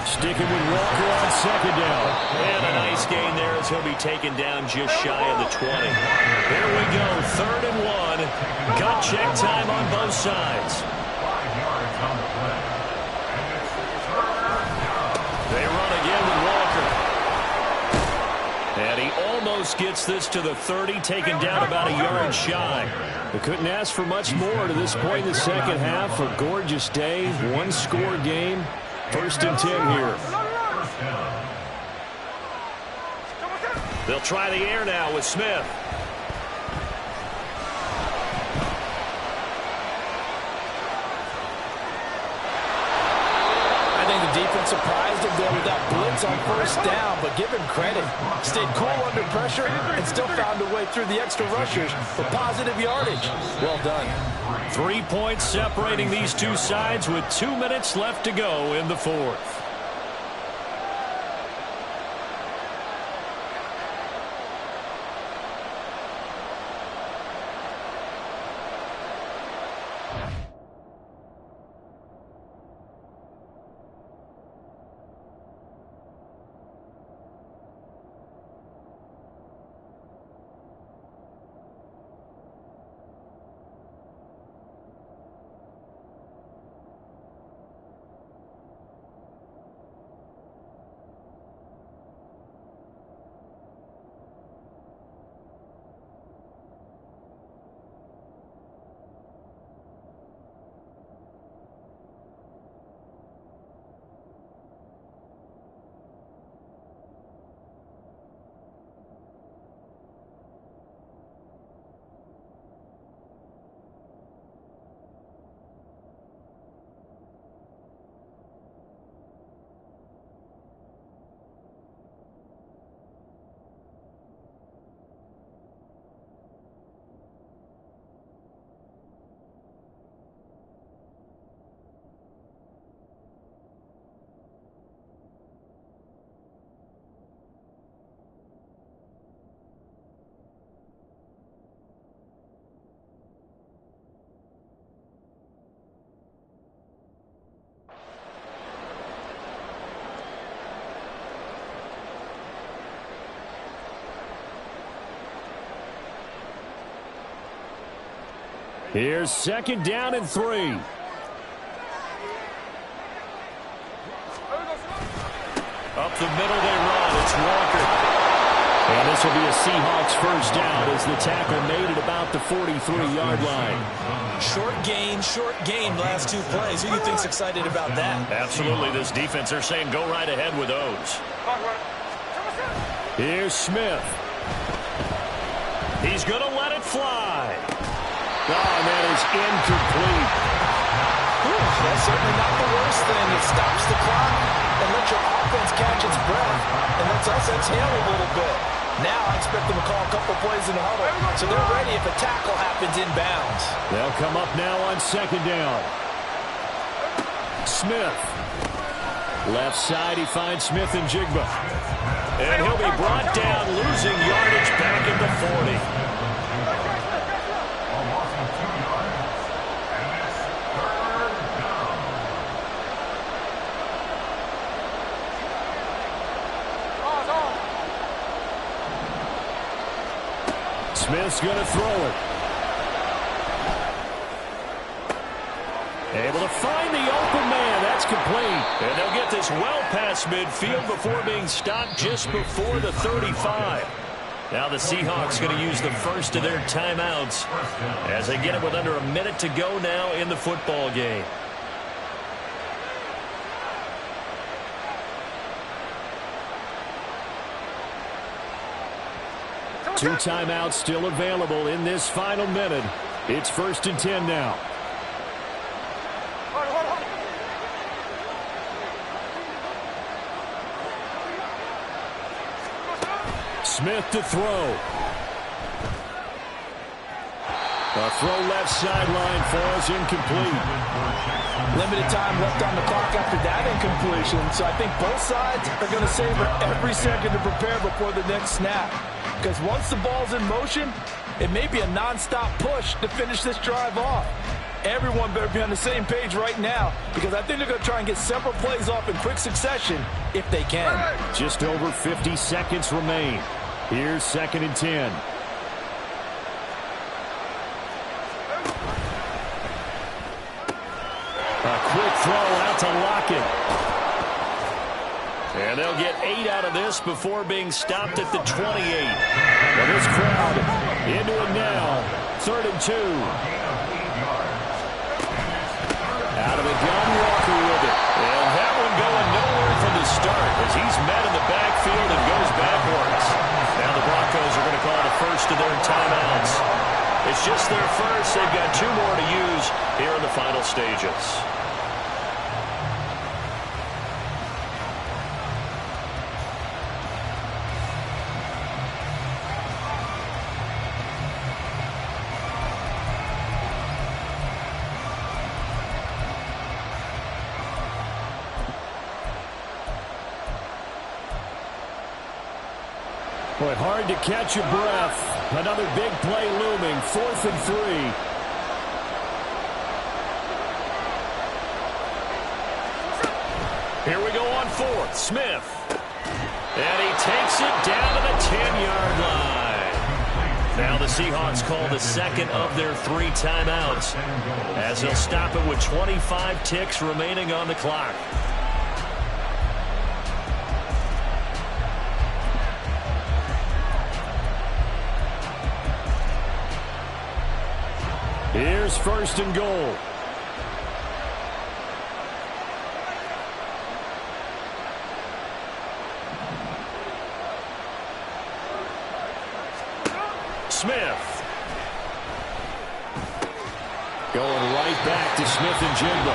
Sticking with Walker on 2nd down. And a nice gain there as he'll be taken down just shy of the 20. Here we go, 3rd and 1. Gut check time on both sides. 5 yards on the play. They run again with Walker. And he almost gets this to the 30, taken down about a yard shy. They couldn't ask for much more to this point in the second half. A gorgeous day, 1-score game. 1st and 10 here. They'll try the air now with Smith. I think the defense surprised him there with that blitz on 1st down, but give him credit. Stayed cool under pressure and still found a way through the extra rushers for positive yardage. Well done. 3 points separating these two sides with 2 minutes left to go in the 4th. Here's 2nd down and 3. Up the middle they run. It's Walker. And this will be a Seahawks 1st down as the tackle made it about the 43-yard line. Short gain last 2 plays. Who do you think's excited about that? Absolutely. This defense, they're saying go right ahead with those. Here's Smith. He's going to let it fly. Oh, and that is incomplete. That's certainly not the worst thing. It stops the clock and lets your offense catch its breath and lets us exhale a little bit. Now I expect them to call a couple plays in the huddle so they're ready if a tackle happens inbounds. They'll come up now on 2nd down. Smith. Left side, he finds Smith and Jigba. And he'll be brought down, losing yardage back at the 40. Smith's going to throw it. Able to find the open man. That's complete. And they'll get this well past midfield before being stopped just before the 35. Now the Seahawks going to use the first of their timeouts as they get it with under a minute to go now in the football game. Two timeouts still available in this final minute. It's 1st and 10 now. Smith to throw. A throw left sideline falls incomplete. Limited time left on the clock after that incompletion, so I think both sides are going to savor every second to prepare before the next snap. Because once the ball's in motion, it may be a non-stop push to finish this drive off. Everyone better be on the same page right now because I think they're going to try and get several plays off in quick succession if they can. Just over 50 seconds remain. Here's 2nd and 10. A quick throw out to Lockett. And they'll get 8 out of this before being stopped at the 28. Well, this crowd into it now. 3rd and 2. Out of the gun, Walker with it. And that one going nowhere from the start as he's met in the backfield and goes backwards. Now the Broncos are going to call the first of their timeouts. It's just their first. They've got 2 more to use here in the final stages. Boy, hard to catch your breath. Another big play looming. 4th and 3. Here we go on 4th. Smith. And he takes it down to the 10-yard line. Now the Seahawks call the second of their 3 timeouts as they'll stop it with 25 ticks remaining on the clock. Here's 1st and goal. Smith. Going right back to Smith and Jigba.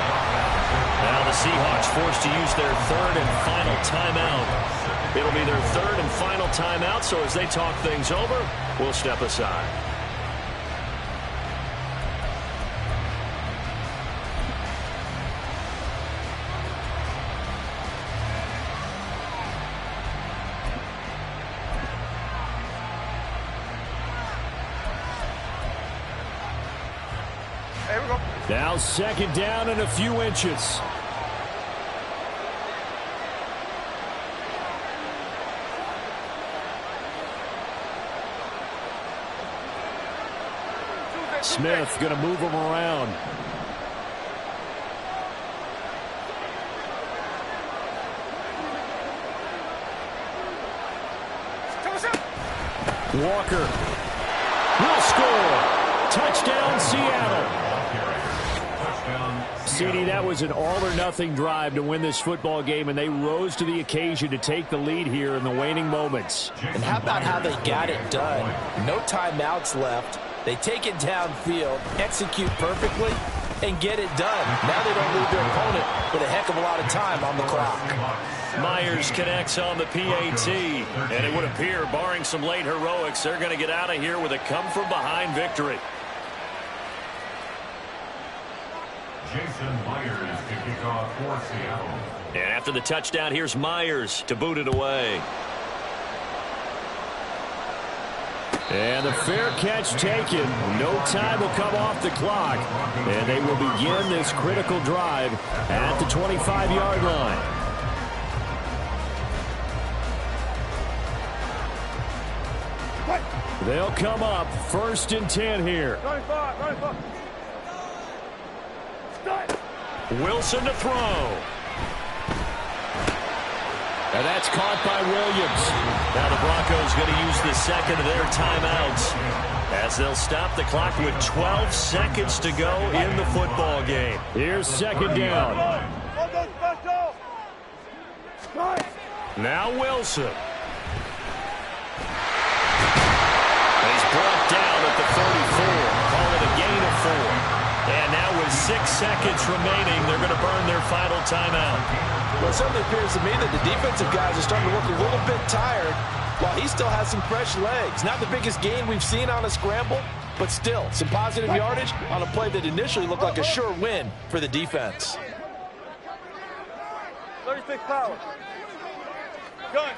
Now the Seahawks forced to use their 3rd and final timeout. It'll be their 3rd and final timeout, so as they talk things over, we'll step aside. Now 2nd down and a few inches. Smith going to move him around. Walker will score. Touchdown, Seattle. CD, that was an all-or-nothing drive to win this football game, and they rose to the occasion to take the lead here in the waning moments. And how about how they got it done? No timeouts left. They take it downfield, execute perfectly, and get it done. Now they don't leave their opponent with a heck of a lot of time on the clock. Myers connects on the PAT, and it would appear, barring some late heroics, they're going to get out of here with a come-from-behind victory. Jason Myers to kick off for Seattle. And after the touchdown, here's Myers to boot it away. And the fair catch taken. No time will come off the clock. And they will begin this critical drive at the 25-yard line. They'll come up 1st and 10 here. 95. Wilson to throw. And that's caught by Williams. Now the Broncos going to use the second of their timeouts as they'll stop the clock with 12 seconds to go in the football game. Here's 2nd down. Now Wilson. He's brought down at the 34. Call it a gain of 4. And now with 6 seconds remaining, they're going to burn their final timeout. Well, it certainly appears to me that the defensive guys are starting to look a little bit tired while he still has some fresh legs. Not the biggest gain we've seen on a scramble, but still some positive yardage on a play that initially looked like a sure win for the defense. 36 power. Gun.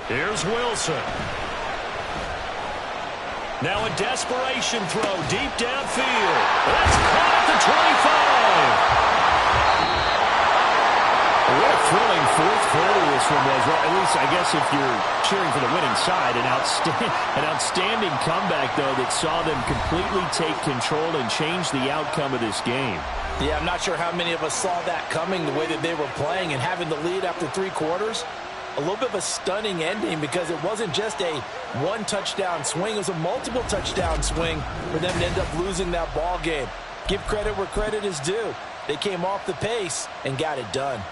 Here's Wilson. Now a desperation throw deep downfield. That's caught at the 25. What a thrilling fourth quarter this one was. Well, at least, I guess, if you're cheering for the winning side, an outstanding comeback, though, that saw them completely take control and change the outcome of this game. Yeah, I'm not sure how many of us saw that coming, the way that they were playing and having the lead after 3 quarters. A little bit of a stunning ending because it wasn't just a one-touchdown swing. It was a multiple touchdown swing for them to end up losing that ball game. Give credit where credit is due. They came off the pace and got it done.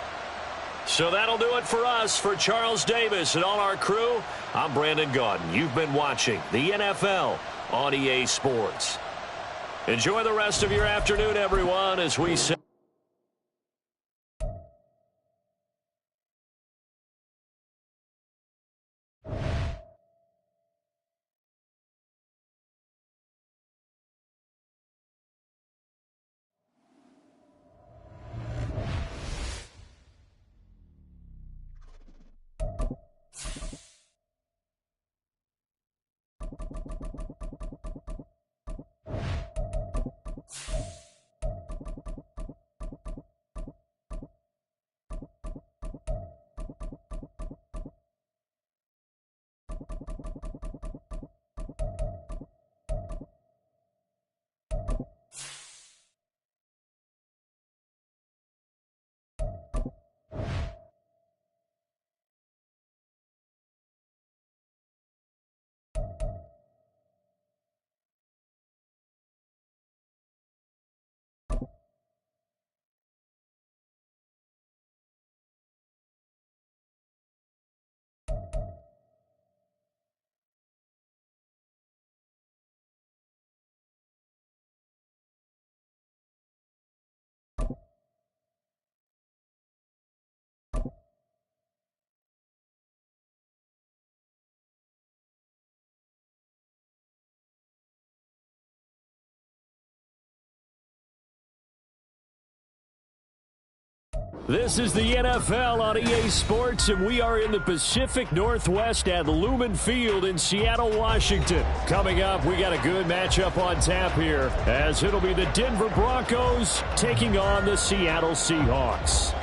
So that'll do it for us. For Charles Davis and all our crew, I'm Brandon Gaudin. You've been watching the NFL on EA Sports. Enjoy the rest of your afternoon, everyone, as we say. This is the NFL on EA Sports, and we are in the Pacific Northwest at Lumen Field in Seattle, Washington. Coming up, we got a good matchup on tap here, as it'll be the Denver Broncos taking on the Seattle Seahawks.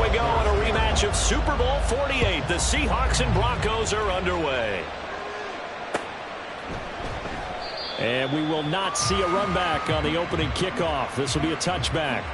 we go in a rematch of Super Bowl 48. The Seahawks and Broncos are underway. And we will not see a run back on the opening kickoff. This will be a touchback.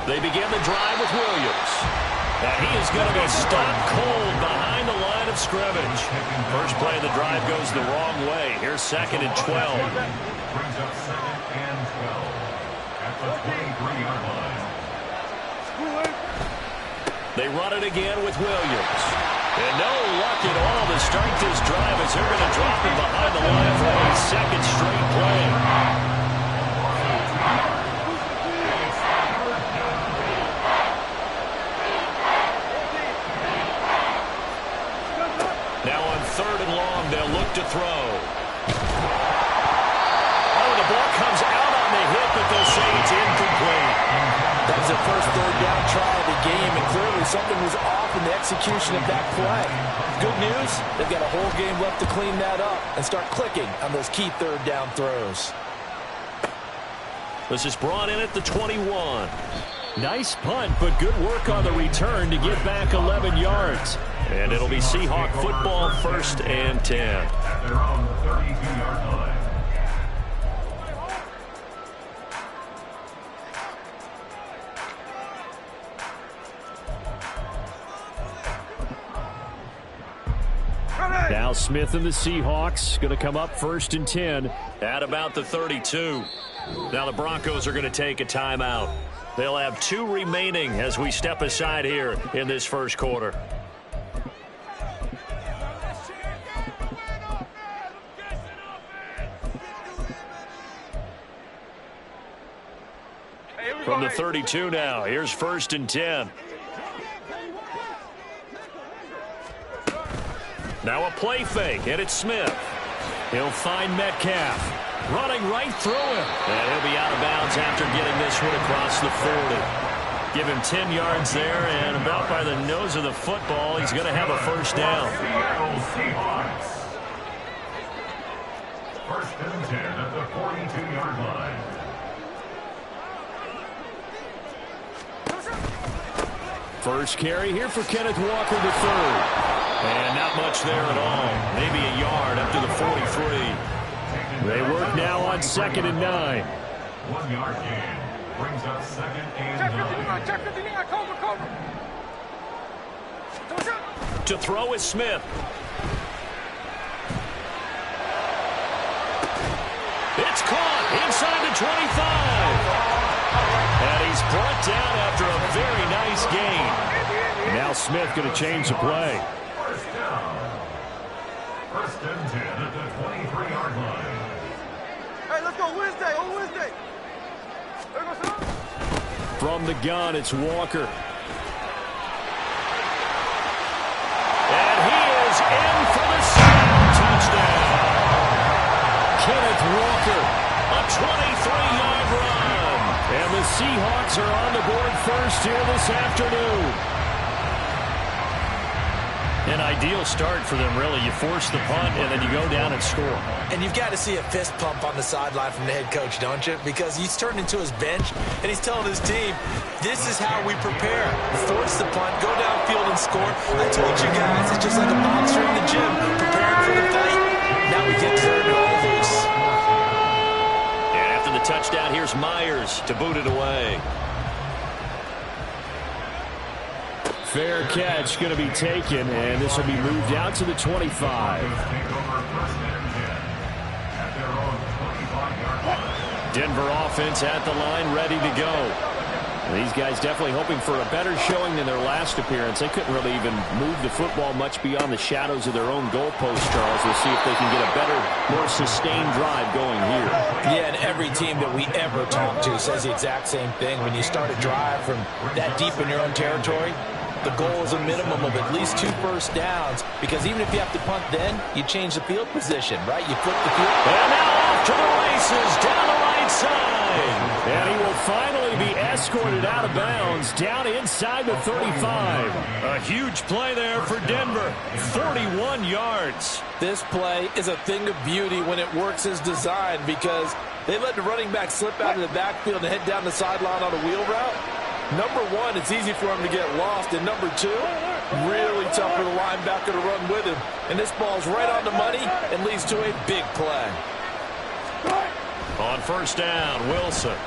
They begin the drive with Williams. And he is going to be stopped cold behind the line of scrimmage. First play of the drive goes the wrong way. Here's 2nd and 12. Brings up 2nd and 12 at the 23-yard line. They run it again with Williams. And no luck at all to start this drive as they're going to drop him behind the line for a second straight play. Now on 3rd and long, they'll look to throw. Oh, the ball comes out on the hit, but they'll say it's incomplete. That was the first 3rd down try of the game, and clearly something was off in the execution of that play. Good news, they've got a whole game left to clean that up and start clicking on those key 3rd down throws. This is brought in at the 21. Nice punt, but good work on the return to get back 11 yards. And it'll be Seahawk football, 1st and 10. At their own 32-yard line. Now Smith and the Seahawks going to come up 1st and 10. At about the 32. Now the Broncos are going to take a timeout. They'll have 2 remaining as we step aside here in this first quarter. From the 32 now, here's 1st and 10. Now a play fake, and it's Smith. He'll find Metcalf. Running right through him. And he'll be out of bounds after getting this one across the 40. Give him 10 yards there, and about by the nose of the football, he's going to have a 1st down. Seattle Seahawks. 1st and 10 at the 42-yard line. First carry here for Kenneth Walker to 3rd. And not much there at all. Maybe a yard up to the 43. They work now on 2nd and 9. 1-yard gain. Brings up 2nd and 9. To throw is Smith. It's caught inside the 25. And he's brought down after a very nice gain. Now Smith going to change the play. 1st down. 1st and 10 at the 23-yard line. Hey, let's go Wednesday. On Wednesday. There goes son. From the gun, it's Walker. And he is in for the second touchdown. Kenneth Walker. A 23-yard run. And the Seahawks are on the board first here this afternoon. An ideal start for them, really. You force the punt, and then you go down and score. And you've got to see a fist pump on the sideline from the head coach, don't you? Because he's turned into his bench, and he's telling his team, this is how we prepare. Force the punt, go downfield and score. I told you guys, it's just like a boxer in the gym, preparing for the fight. Now we get there and all loose. And after the touchdown, here's Myers to boot it away. Fair catch going to be taken, and this will be moved out to the 25. Take over 1st and 10 at their own 25-yard line. Denver offense at the line, ready to go. These guys definitely hoping for a better showing than their last appearance. They couldn't really even move the football much beyond the shadows of their own goalpost, Charles. We'll see if they can get a better, more sustained drive going here. Yeah, and every team that we ever talk to says the exact same thing. When you start a drive from that deep in your own territory, the goal is a minimum of at least 2 first downs, because even if you have to punt then, you change the field position, right? You flip the field. And now off to the races down the right side. And he will finally be escorted out of bounds down inside the 35. A huge play there for Denver. 41 yards. This play is a thing of beauty when it works as designed, because they let the running back slip out of the backfield and head down the sideline on a wheel route. Number one, it's easy for him to get lost. And number two, really tough for the linebacker to run with him. And this ball's right on the money and leads to a big play. On first down, Wilson.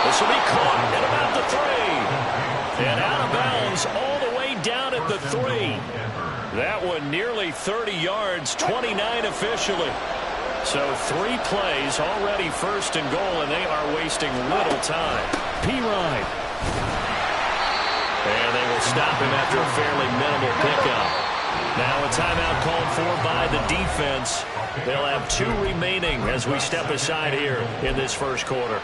This will be caught at about the 3. And out of bounds all the way down at the 3. That one nearly 30 yards, 29 officially. So 3 plays, already first and goal, and they are wasting little time. P-Ride. And they will stop him after a fairly minimal pickup. Now a timeout called for by the defense. They'll have 2 remaining as we step aside here in this first quarter.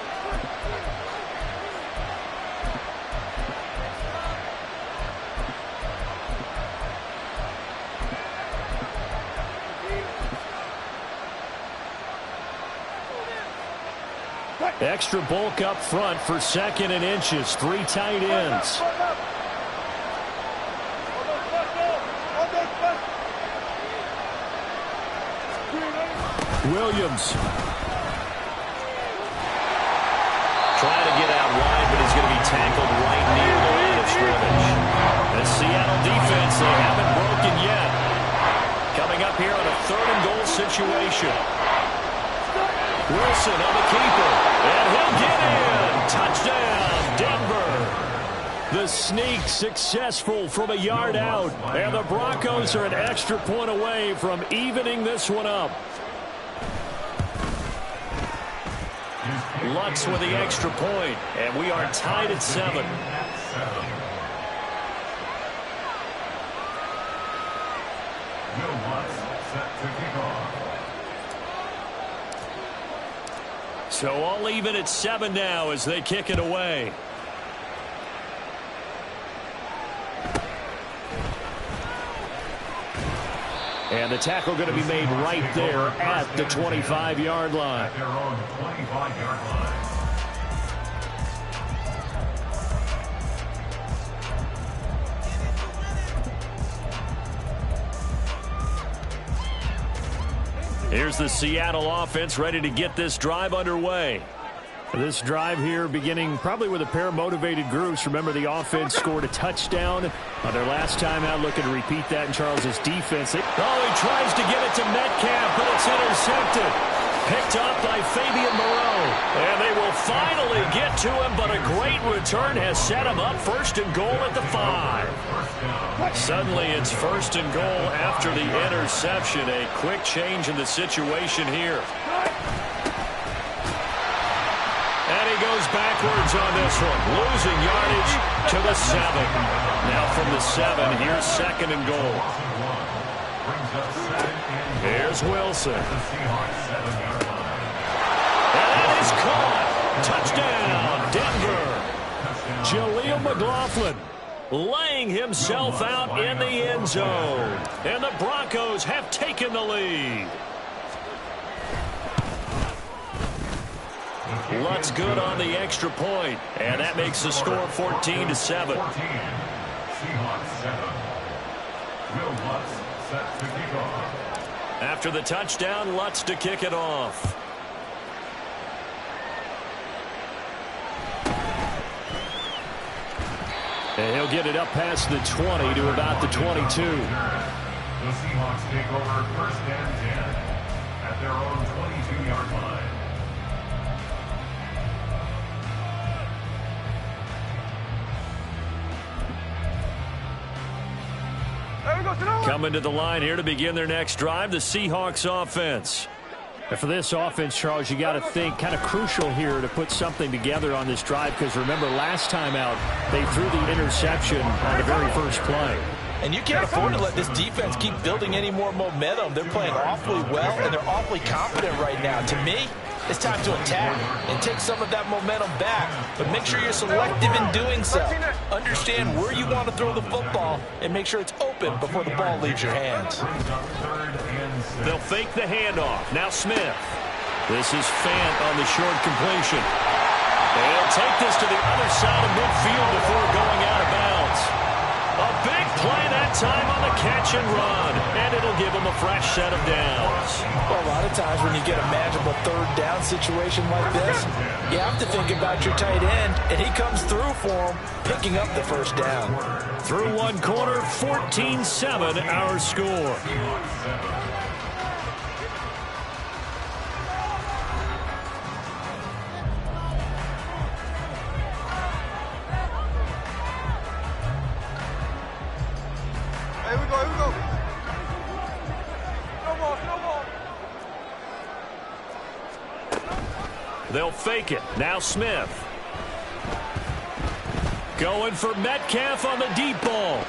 Extra bulk up front for 2nd and inches. 3 tight ends. Williams. Trying to get out wide, but he's going to be tackled right near the line of scrimmage. The Seattle defense, they haven't broken yet. Coming up here on a 3rd and goal situation. Wilson on the keeper, and he'll get in. Touchdown, Denver. The sneak successful from a yard out, and the Broncos are an extra point away from evening this one up. Lutz with the extra point, and we are tied at 7. So all even at 7 now as they kick it away. And the tackle going to be made right there at the 25-yard line. At their own 25-yard line. Here's the Seattle offense ready to get this drive underway. This drive here beginning probably with a pair of motivated groups. Remember, the offense scored a touchdown on their last time out. Looking to repeat that in Charles's defense. He tries to get it to Metcalf, but it's intercepted. Picked up by Fabian Moreau. And they will finally get to him, but a great return has set him up 1st and goal at the 5. Suddenly it's 1st and goal after the interception. A quick change in the situation here. And he goes backwards on this one, losing yardage to the 7. Now from the 7, here's 2nd and goal. Here's Wilson. And that is caught. Touchdown, Denver. Jaleel McLaughlin laying himself out in the end zone. And the Broncos have taken the lead. Lutz good on the extra point, and that makes the score 14-7. Seahawks 7. Will Lutz set to kick off. After the touchdown, Lutz to kick it off. And he'll get it up past the 20 to about the 22. The Seahawks take over 1st and 10 at their own 22-yard line. Coming to the line here to begin their next drive, the Seahawks offense. And for this offense, Charles, you got to think kind of crucial here to put something together on this drive, because remember last time out they threw the interception on the very first play. And you can't afford to let this defense keep building any more momentum. They're playing awfully well, and they're awfully confident right now. To me, it's time to attack and take some of that momentum back, but make sure you're selective in doing so. Understand where you want to throw the football and make sure it's open before the ball leaves your hands. They'll fake the handoff. Now Smith. This is Fant on the short completion. They'll take this to the other side of midfield before going out of bounds. A big play that time on the catch and run, and it'll give them a fresh set of downs. Well, a lot of times when you get a manageable third down situation like this, you have to think about your tight end, and he comes through for him, picking up the first down. Through one quarter, 14-7 our score. Here we go. Snowball. They'll fake it. Now Smith. Going for Metcalf on the deep ball.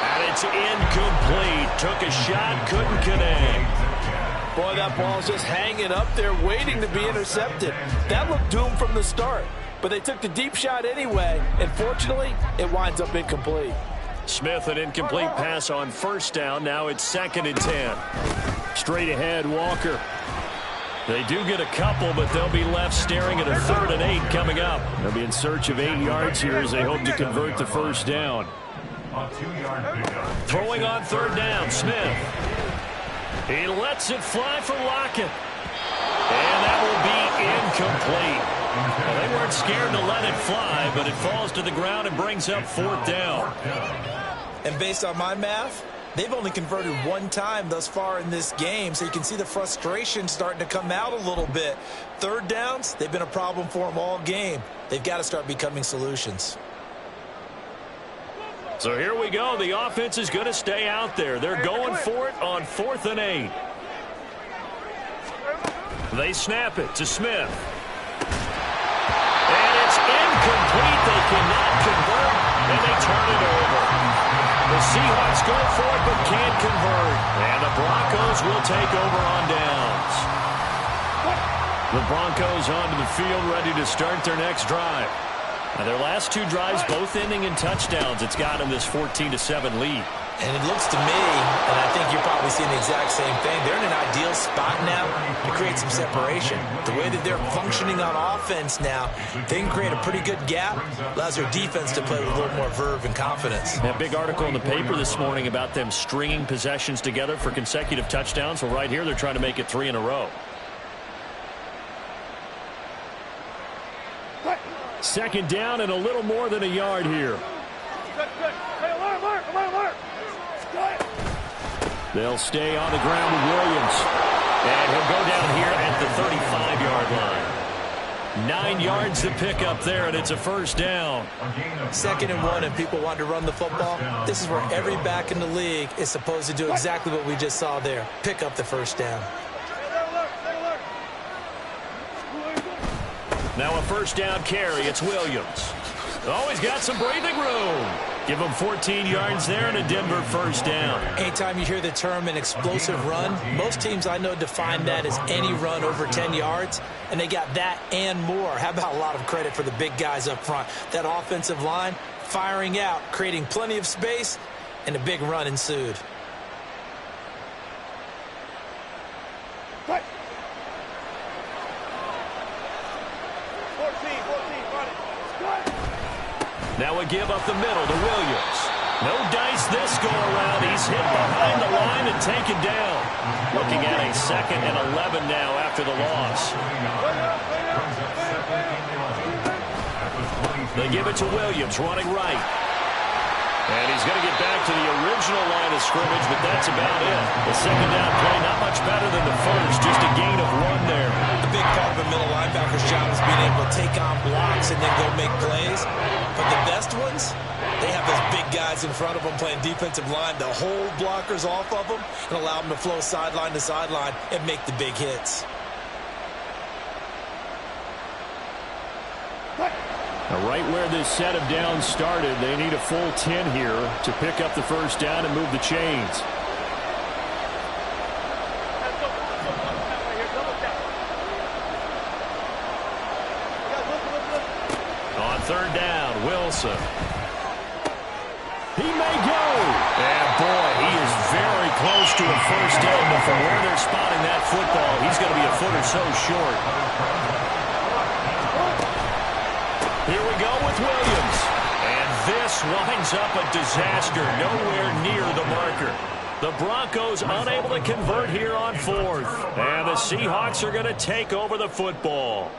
And it's incomplete. Took a shot, couldn't connect. Boy, that ball's just hanging up there waiting to be intercepted. That looked doomed from the start, but they took the deep shot anyway, and fortunately, it winds up incomplete. Smith, an incomplete pass on first down. Now it's 2nd and 10. Straight ahead, Walker. They do get a couple, but they'll be left staring at a 3rd and 8 coming up. They'll be in search of 8 yards here as they hope to convert the first down. Throwing on 3rd down, Smith. He lets it fly for Lockett. And that will be incomplete. Well, they weren't scared to let it fly, but it falls to the ground and brings up 4th down. And based on my math, they've only converted one time thus far in this game, so you can see the frustration starting to come out a little bit. 3rd downs, they've been a problem for them all game. They've got to start becoming solutions. So here we go. The offense is going to stay out there. They're going for it on 4th and 8. They snap it to Smith. And it's incomplete. They cannot convert, and they turn it over. The Seahawks go for it but can't convert. And the Broncos will take over on downs. The Broncos onto the field ready to start their next drive. Now their last 2 drives both ending in touchdowns. It's got them this 14-7 lead. And it looks to me, and I think you're probably seeing the exact same thing, they're in an ideal spot now to create some separation. The way that they're functioning on offense now, they can create a pretty good gap, allows their defense to play with a little more verve and confidence. A big article in the paper this morning about them stringing possessions together for consecutive touchdowns. Well, right here they're trying to make it 3 in a row. 2nd down and a little more than a yard here. They'll stay on the ground with Williams. And he'll go down here at the 35-yard line. 9 yards to pick up there, and it's a first down. 2nd and 1, and people want to run the football. This is where every back in the league is supposed to do exactly what we just saw there. Pick up the first down. Now a first down carry. It's Williams. Oh, he's got some breathing room. Give him 14 yards there and a Denver first down. Anytime you hear the term an explosive run, most teams I know define that as any run over 10 yards, and they got that and more. How about a lot of credit for the big guys up front? That offensive line firing out, creating plenty of space, and a big run ensued. Now a give up the middle to Williams. No dice this go around. He's hit behind the line and taken down. Looking at a 2nd and 11 now after the loss. They give it to Williams running right. And he's going to get back to the original line of scrimmage, but that's about it. The 2nd down play not much better than the first, just a gain of 1 there. A big part of a middle linebacker's job is being able to take on blocks and then go make plays. But the best ones, they have those big guys in front of them playing defensive line to hold blockers off of them and allow them to flow sideline to sideline and make the big hits. Now, right where this set of downs started, they need a full 10 here to pick up the first down and move the chains. On third down, Wilson. He may go. And boy, he is very close to a first down, but from where they're spotting that football, he's going to be a foot or so short. Here we go with Williams. And this winds up a disaster, nowhere near the marker. The Broncos unable to convert here on fourth. And the Seahawks are going to take over the football.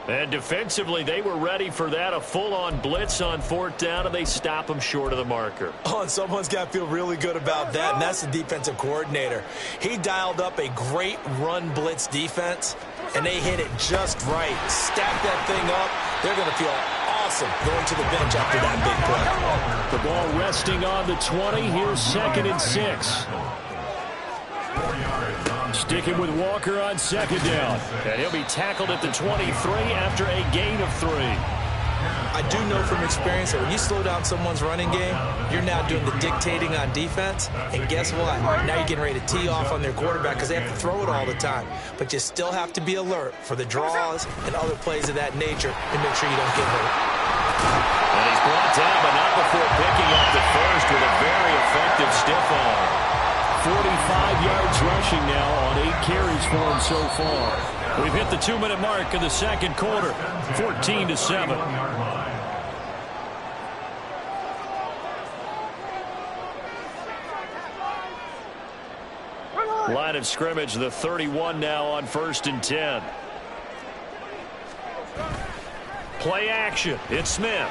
And defensively, they were ready for that, a full-on blitz on fourth down, and they stop them short of the marker. Oh, and someone's got to feel really good about that, and that's the defensive coordinator. He dialed up a great run blitz defense, and they hit it just right. Stack that thing up. They're going to feel awesome going to the bench after that big play. The ball resting on the 20. Here's 2nd and 6. Sticking with Walker on second down. And he'll be tackled at the 23 after a gain of 3. I do know from experience that when you slow down someone's running game, you're now doing the dictating on defense. And guess what? Now you're getting ready to tee off on their quarterback because they have to throw it all the time. But you still have to be alert for the draws and other plays of that nature and make sure you don't get hurt. And he's brought down, but not before picking up the first with a very effective stiff arm. 45 yards rushing now on 8 carries for him so far. We've hit the 2-minute mark of the second quarter, 14-7. Line of scrimmage, the 31 now on 1st and 10. Play action. It's Smith.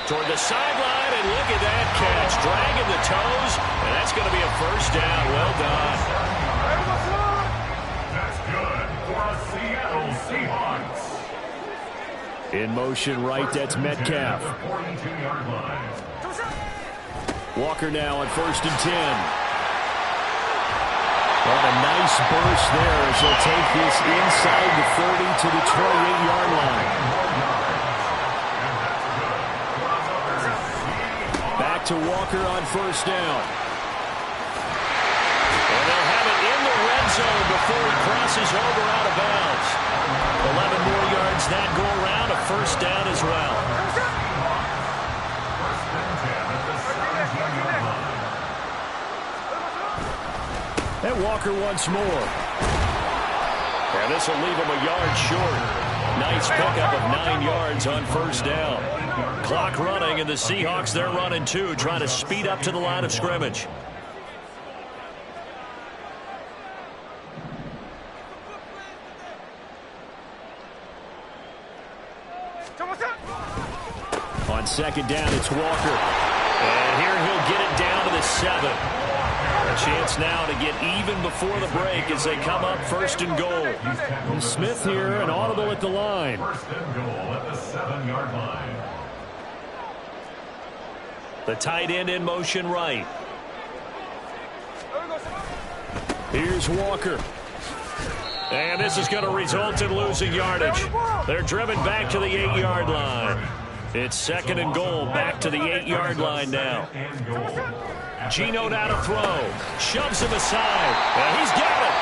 Toward the sideline, and look at that catch. Dragging the toes, and that's going to be a first down. Well done. That's good for a Seattle Seahawks. In motion right, that's Metcalf. 42-yard line. Walker now on 1st and 10. What a nice burst there as he'll take this inside the 30 to the 28-yard line. Back to Walker on 1st down. And they'll have it in the red zone before he crosses over out of bounds. 11 more yards that go around, a first down as well. And Walker once more. And this will leave him a yard short. Nice pickup of 9 yards on 1st down. Clock running, and the Seahawks, they're running too, trying to speed up to the line of scrimmage. On 2nd down, it's Walker. And here he'll get it down to the 7. A chance now to get even before the break as they come up 1st and goal. And Smith here, an audible at the line. 1st and goal at the 7-yard line. The tight end in motion right. Here's Walker. And this is going to result in losing yardage. They're driven back to the 8-yard line. It's 2nd and goal, back to the 8-yard line now. Geno now to throw. Shoves him aside. And he's got it.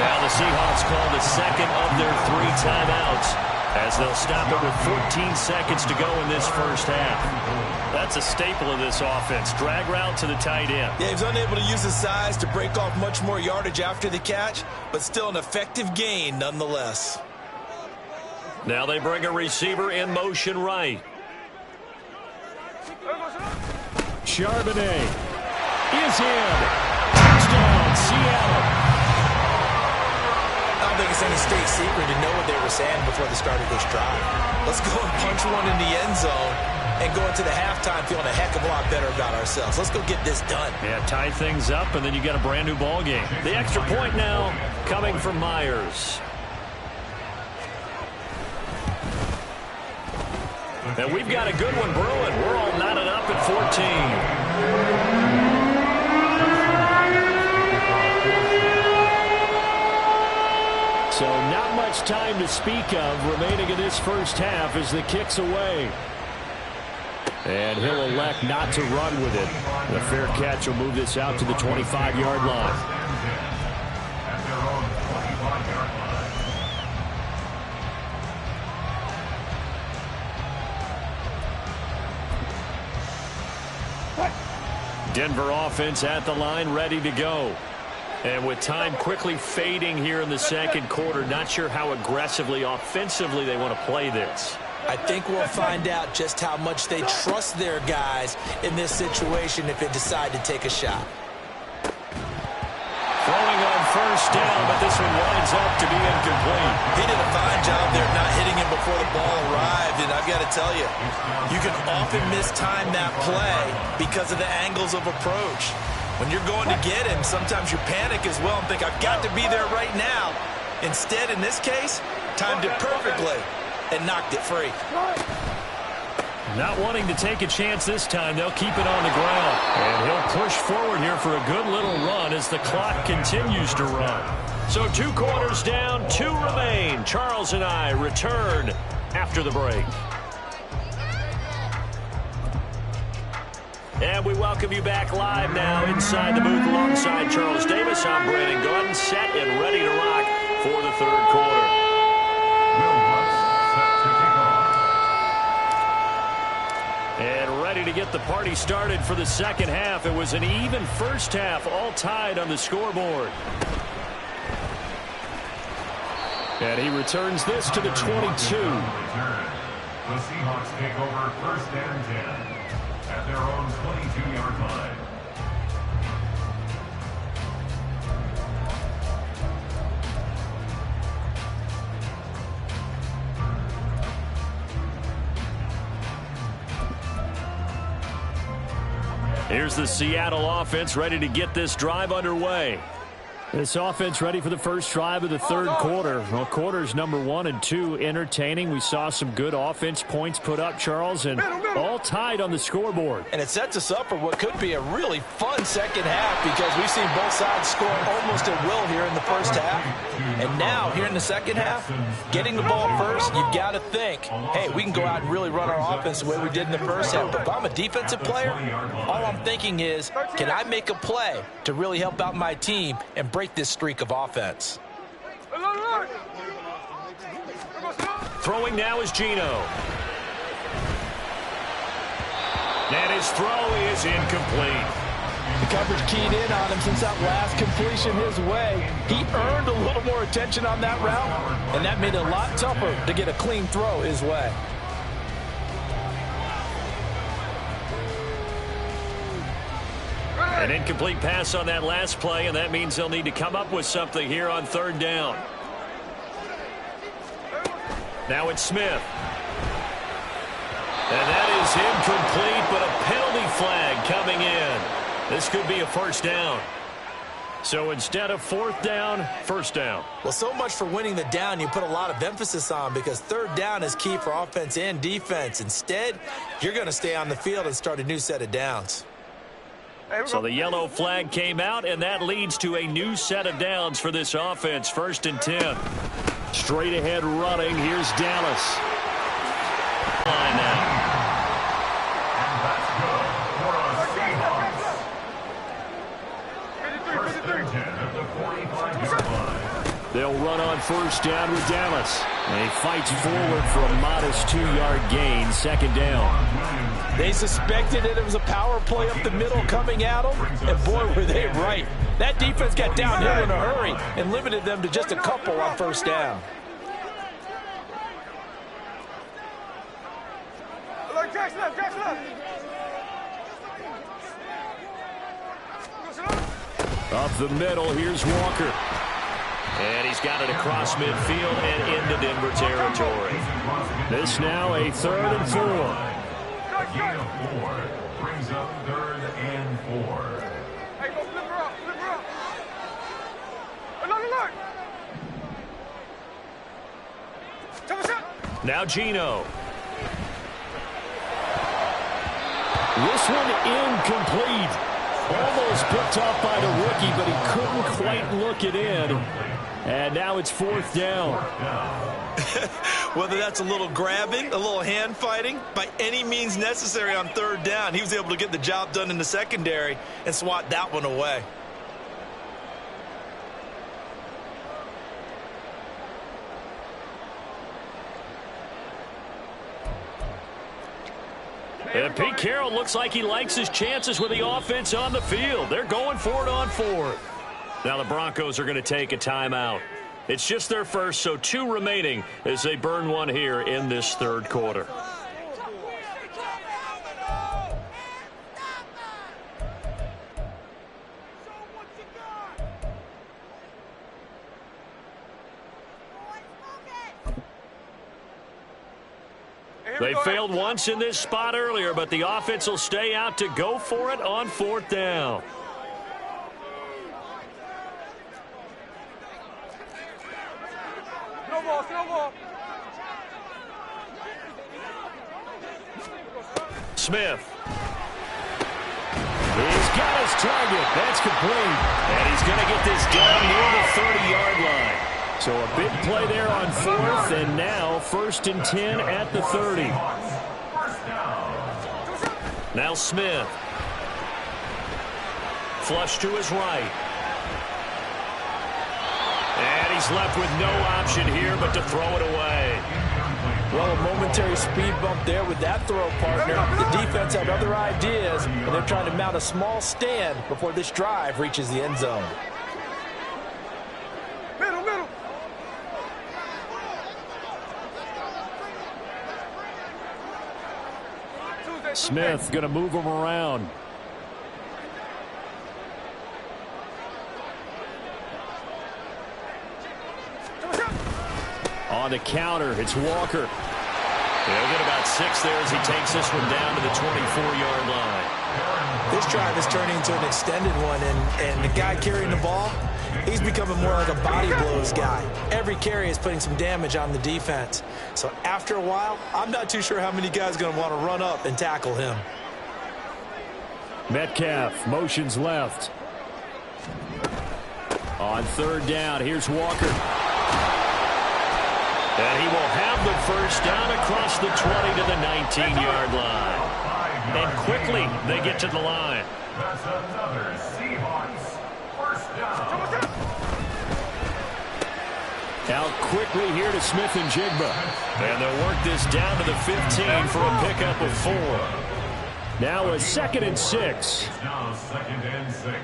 Now the Seahawks call the 2nd of their 3 timeouts as they'll stop it with 14 seconds to go in this first half. That's a staple of this offense. Drag route to the tight end. Yeah, he's unable to use his size to break off much more yardage after the catch, but still an effective gain nonetheless. Now they bring a receiver in motion right. Charbonnet is in. Touchdown, Seattle. I don't think it's any state secret to know what they were sand before the start of this drive. Let's go and punch one in the end zone and go into the halftime feeling a heck of a lot better about ourselves. Let's go get this done. Yeah, tie things up, and then you get a brand new ball game. The extra point now coming from Myers. And we've got a good one brewing. We're all knotted up at 14. So not much time to speak of remaining in this first half as the kick's away. And he'll elect not to run with it. The fair catch will move this out to the 25-yard line. Denver offense at the line, ready to go. And with time quickly fading here in the second quarter, not sure how aggressively, offensively they want to play this. I think we'll find out just how much they trust their guys in this situation if they decide to take a shot. Throwing on first down, but this one winds up to be incomplete. He did a fine job there not hitting him before the ball arrived, and I've got to tell you, you can often mistime that play because of the angles of approach. When you're going to get him, sometimes you panic as well and think, I've got to be there right now. Instead, in this case, timed it perfectly and knocked it free. Not wanting to take a chance this time, they'll keep it on the ground. And he'll push forward here for a good little run as the clock continues to run. So 2 quarters down, 2 remain. Charles and I return after the break. And we welcome you back live now inside the booth alongside Charles Davis. I'm Brandon Gordon, set and ready to rock for the third quarter. And ready to get the party started for the second half. It was an even first half, all tied on the scoreboard. And he returns this to the 22. The Seahawks take over first and 10 at their own 22-yard line. Here's the Seattle offense ready to get this drive underway. This offense ready for the first drive of the third quarter. Well, quarters number 1 and 2 entertaining. We saw some good offense points put up, Charles, and all tied on the scoreboard. And it sets us up for what could be a really fun second half because we've seen both sides score almost at will here in the first half. And now, here in the second half, getting the ball first, you've got to think, hey, we can go out and really run our offense the way we did in the first half. But if I'm a defensive player, all I'm thinking is, can I make a play to really help out my team and break this streak of offense? Throwing now is Geno. And his throw is incomplete. The coverage keyed in on him since that last completion his way. He earned a little more attention on that route, and that made it a lot tougher to get a clean throw his way. An incomplete pass on that last play, and that means they'll need to come up with something here on third down. Now it's Smith. And that is incomplete, but a penalty flag coming in. This could be a first down. So instead of fourth down, first down. Well, so much for winning the down you put a lot of emphasis on because third down is key for offense and defense. Instead, you're going to stay on the field and start a new set of downs. So the yellow flag came out, and that leads to a new set of downs for this offense. 1st and 10. Straight ahead running. Here's Dallas. Line now. And that's good for a Seahawks. First and 10 at the 45-yard line. They'll run on first down with Dallas. And he fights forward for a modest 2-yard gain. 2nd down. They suspected that it was a power play up the middle coming at them, and boy, were they right. That defense got downhill in a hurry and limited them to just a couple on first down. Up the middle, here's Walker. And he's got it across midfield and into Denver territory. This now a 3rd and 4. A gain of 4 brings up 3rd and 4. Hey, go flip her up, flip her up. Another look. Take a shot. Now Gino. This one incomplete. Almost picked off by the rookie, but he couldn't quite look it in. And now it's 4th down. Whether that's a little grabbing, a little hand fighting, by any means necessary on 3rd down, he was able to get the job done in the secondary and swat that one away. And Pete Carroll looks like he likes his chances with the offense on the field. They're going for it on 4th. Now the Broncos are going to take a timeout. It's just their first, so 2 remaining as they burn one here in this 3rd quarter. They failed once in this spot earlier, but the offense will stay out to go for it on 4th down. Snowball. Smith. He's got his target. That's complete. And he's going to get this down near the 30-yard line. So a big play there on 4th, and now 1st and 10 at the 30. Now Smith. Flush to his right. And he's left with no option here but to throw it away. Well, a momentary speed bump there with that throw, partner. The defense had other ideas, and they're trying to mount a small stand before this drive reaches the end zone. Middle. Smith going to move him around. On the counter, it's Walker. They'll get about 6 there as he takes this one down to the 24-yard line. This drive is turning into an extended one, and the guy carrying the ball, he's becoming more like a body blows guy. Every carry is putting some damage on the defense. So after a while, I'm not too sure how many guys are going to want to run up and tackle him. Metcalf motions left. On 3rd down, here's Walker. And he will have the 1st down across the 20 to the 19-yard line. And quickly, they get to the line. That's another Seahawks 1st down. Out quickly here to Smith and Jigba. And they'll work this down to the 15 for a pickup of 4. Now a 2nd and 6. It's now 2nd and 6.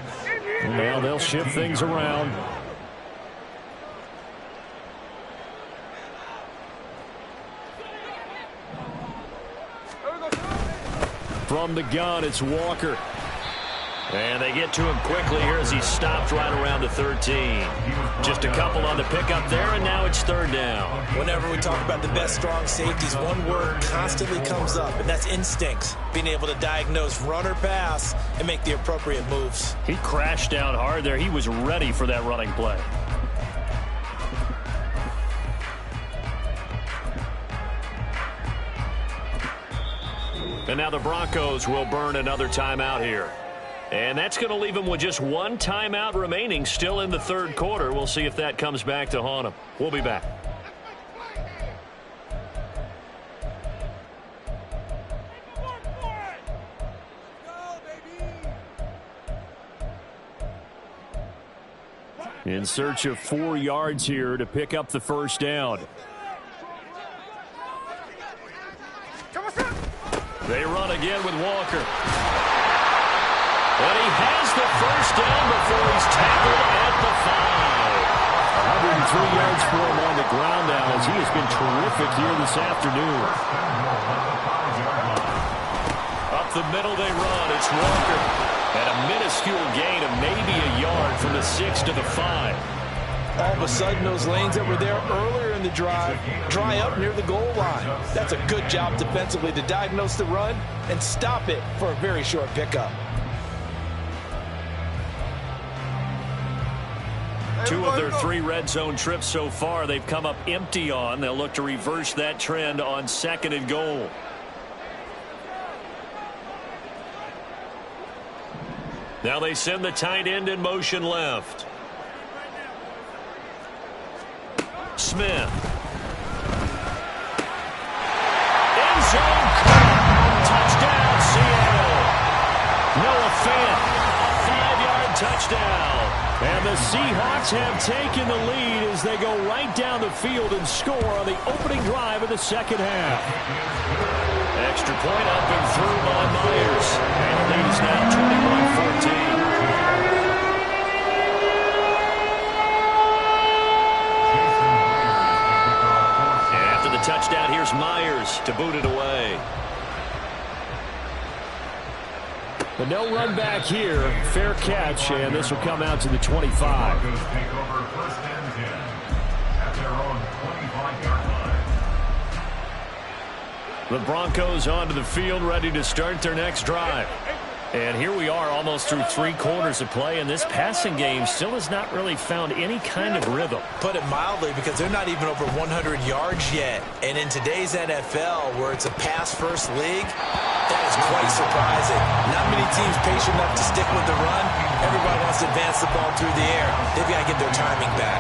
Well, they'll shift things around. From the gun, it's Walker. And they get to him quickly here as he stopped right around the 13. Just a couple on the pickup there, and now it's 3rd down. Whenever we talk about the best strong safeties, one word constantly comes up, and that's instinct. Being able to diagnose run or pass and make the appropriate moves. He crashed down hard there. He was ready for that running play. And now the Broncos will burn another timeout here. And that's going to leave them with just 1 timeout remaining still in the 3rd quarter. We'll see if that comes back to haunt them. We'll be back. In search of 4 yards here to pick up the 1st down. They run again with Walker. And he has the 1st down before he's tackled at the 5. 103 yards for him on the ground now as he has been terrific here this afternoon. Up the middle they run. It's Walker. And a minuscule gain of maybe a yard from the 6 to the 5. All of a sudden, those lanes that were there earlier in the drive dry up near the goal line. That's a good job defensively to diagnose the run and stop it for a very short pickup. Two of their 3 red zone trips so far, they've come up empty on. They'll look to reverse that trend on 2nd and goal. Now they send the tight end in motion left. Smith. End zone caught. Touchdown, Seattle. Noah Fant. 5-yard touchdown. And the Seahawks have taken the lead as they go right down the field and score on the opening drive of the second half. Extra point up and through by Myers. And the lead is now 21-14. Touchdown, here's Myers to boot it away. But no run back here. Fair catch, and this will come out to the 25. Broncos take over 1st and 10 at their own 25-yard line. The Broncos onto the field, ready to start their next drive. And here we are almost through 3 quarters of play, and this passing game still has not really found any kind of rhythm. Put it mildly, because they're not even over 100 yards yet. And in today's NFL, where it's a pass-first league, that is quite surprising. Not many teams patient enough to stick with the run. Everybody wants to advance the ball through the air. They've got to get their timing back.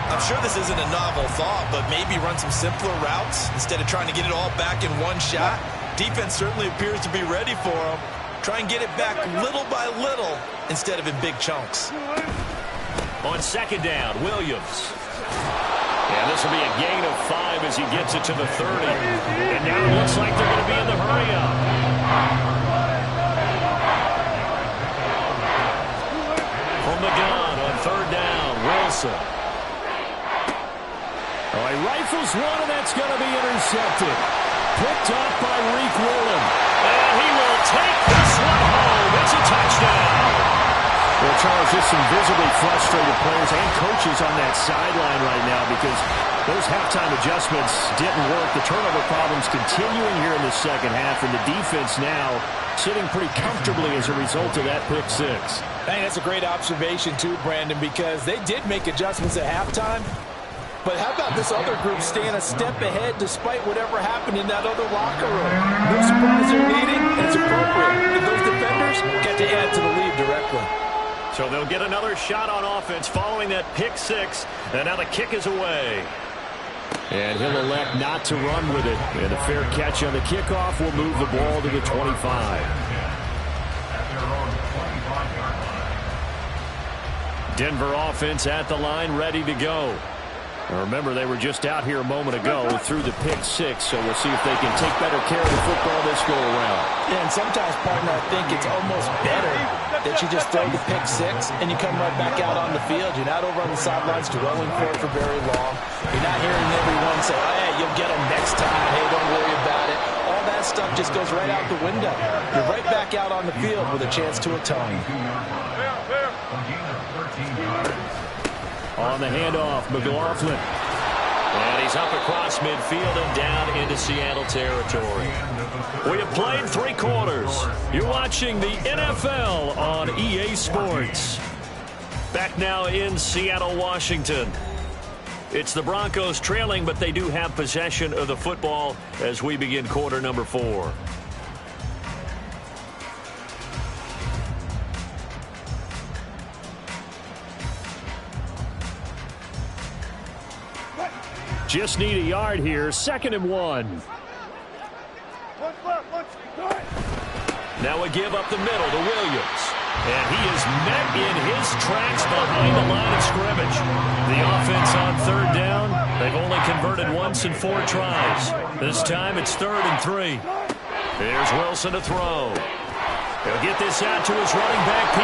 I'm sure this isn't a novel thought, but maybe run some simpler routes instead of trying to get it all back in one shot. Defense certainly appears to be ready for them. Try and get it back little by little instead of in big chunks. On 2nd down, Williams. And this will be a gain of 5 as he gets it to the 30. And now it looks like they're going to be in the hurry-up. From the gun on 3rd down, Wilson. Oh, he rifles one, and that's going to be intercepted. Picked up by Reek Woolen. And he will take this one home. It's a touchdown. Well, Charles, just some visibly frustrated players and coaches on that sideline right now because those halftime adjustments didn't work. The turnover problems continuing here in the second half, and the defense now sitting pretty comfortably as a result of that pick 6. Hey, that's a great observation too, Brandon, because they did make adjustments at halftime. But how about this other group staying a step ahead despite whatever happened in that other locker room? No surprise they're leading, and it's appropriate. And those defenders get to add to the lead directly. So they'll get another shot on offense following that pick 6. And now the kick is away. And he'll elect not to run with it. And a fair catch on the kickoff will move the ball to the 25. Denver offense at the line, ready to go. Now remember, they were just out here a moment ago through the pick 6, so we'll see if they can take better care of the football this go around. Yeah, and sometimes, partner, I think it's almost better that you just throw the pick 6 and you come right back out on the field. You're not over on the sidelines dwelling for very long. You're not hearing everyone say, oh, yeah, you'll get them next time. Hey, don't worry about it. All that stuff just goes right out the window. You're right back out on the field with a chance to atone. On the handoff, McLaughlin. And he's up across midfield and down into Seattle territory. We have played 3 quarters. You're watching the NFL on EA Sports. Back now in Seattle, Washington. It's the Broncos trailing, but they do have possession of the football as we begin quarter number 4. Just need a yard here. 2nd and 1. Now a give up the middle to Williams. And he is met in his tracks behind the line of scrimmage. The offense on 3rd down. They've only converted once in 4 tries. This time it's 3rd and 3. Here's Wilson to throw. He'll get this out to his running back, P.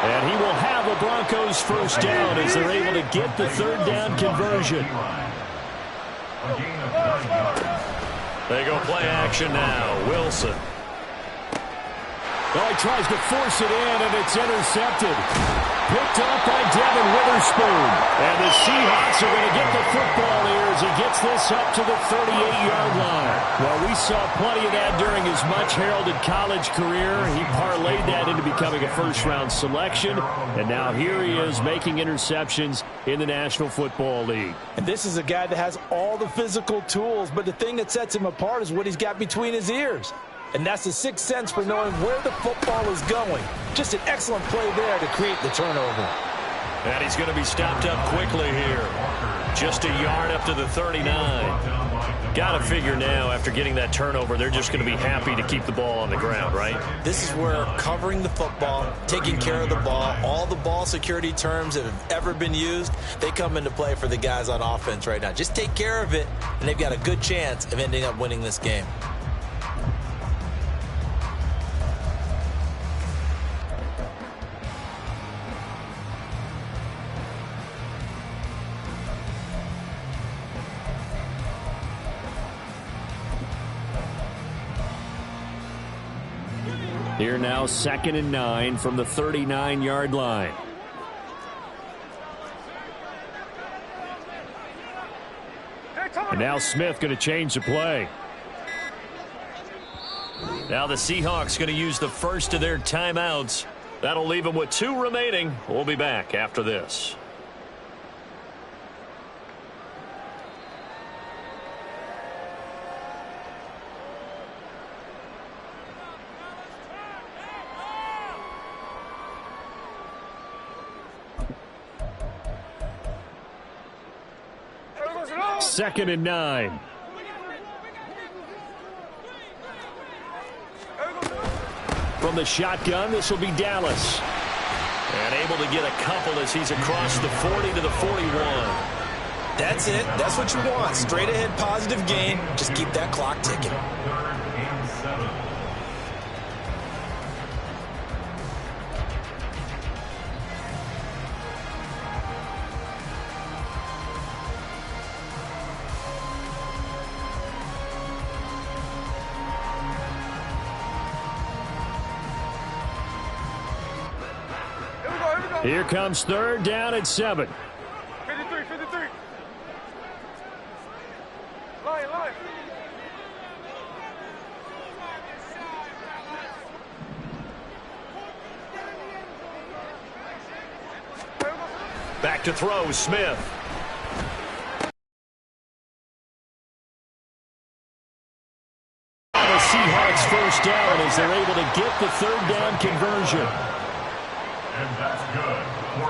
And he will have a Broncos first down as they're able to get the 3rd down conversion. They go play action now. Wilson. Oh, he tries to force it in, and it's intercepted. Picked up by Devin Witherspoon. And the Seahawks are going to get the football here as he gets this up to the 38-yard line. Well, we saw plenty of that during his much-heralded college career. He parlayed that into becoming a first-round selection. And now here he is making interceptions in the National Football League. And this is a guy that has all the physical tools, but the thing that sets him apart is what he's got between his ears. And that's the sixth sense for knowing where the football is going. Just an excellent play there to create the turnover. And he's going to be stopped up quickly here. Just a yard up to the 39. Got to figure now, after getting that turnover, they're just going to be happy to keep the ball on the ground, right? This is where covering the football, taking care of the ball, all the ball security terms that have ever been used, they come into play for the guys on offense right now. Just take care of it, and they've got a good chance of ending up winning this game. Here now, 2nd and 9 from the 39-yard line. And now Smith going to change the play. Now the Seahawks going to use the first of their timeouts. That'll leave them with 2 remaining. We'll be back after this. Second and 9. From the shotgun, this will be Dallas. And able to get a couple as he's across the 40 to the 41. That's it. That's what you want. Straight ahead positive gain. Just keep that clock ticking. Here comes 3rd down and 7. 53. Line. Back to throw, Smith. The Seahawks first down as they're able to get the 3rd down conversion.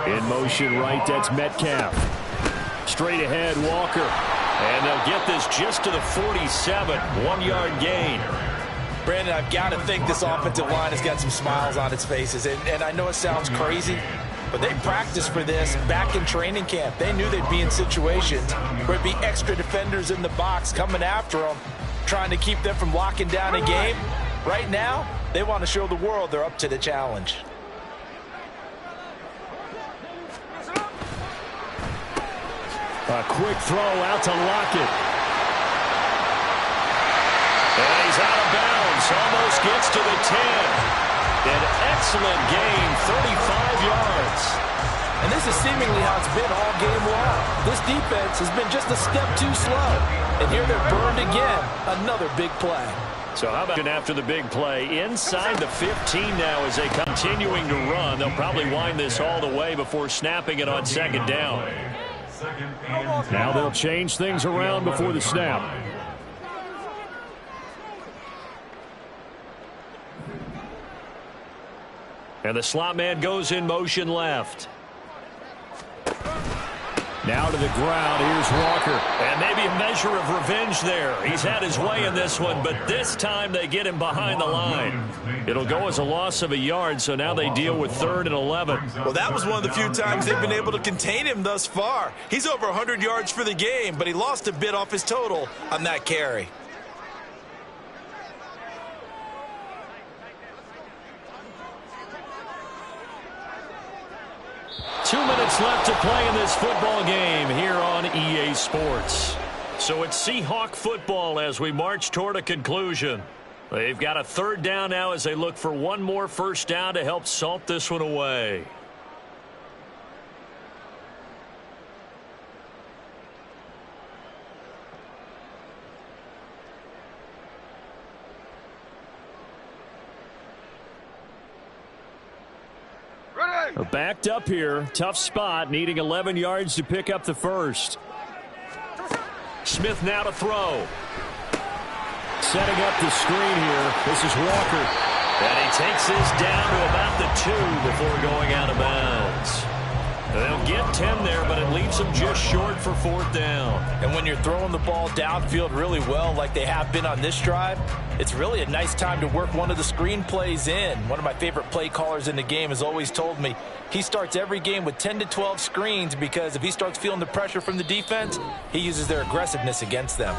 In motion right, that's Metcalf. Straight ahead, Walker. And they'll get this just to the 47. 1-yard gain. Brandon, I've got to think this offensive line has got some smiles on its faces. And I know it sounds crazy, but they practiced for this back in training camp. They knew they'd be in situations where it'd be extra defenders in the box coming after them, trying to keep them from locking down a game. Right now, they want to show the world they're up to the challenge. A quick throw out to Lockett. And he's out of bounds. Almost gets to the 10. An excellent gain, 35 yards. And this is seemingly how it's been all game long. This defense has been just a step too slow. And here they're burned again. Another big play. So how about after the big play inside the 15 now as they continuing to run. They'll probably wind this all the way before snapping it on 2nd down. Now they'll change things around before the snap. And the slot man goes in motion left. Now to the ground. Here's Walker. And maybe a measure of revenge there. He's had his way in this one, but this time they get him behind the line. It'll go as a loss of a yard, so now they deal with 3rd and 11. Well, that was one of the few times they've been able to contain him thus far. He's over 100 yards for the game, but he lost a bit off his total on that carry. Left to play in this football game here on EA Sports. So it's Seahawk football as we march toward a conclusion. They've got a third down now as they look for one more first down to help salt this one away. Ready. They're backed up here. Tough spot, needing 11 yards to pick up the first. Smith now to throw. Setting up the screen here. This is Walker. And he takes this down to about the 2 before going out of bounds. They'll get 10 there, but it leaves them just short for fourth down. And when you're throwing the ball downfield really well like they have been on this drive, it's really a nice time to work one of the screen plays in. One of my favorite play callers in the game has always told me he starts every game with 10 to 12 screens because if he starts feeling the pressure from the defense, he uses their aggressiveness against them.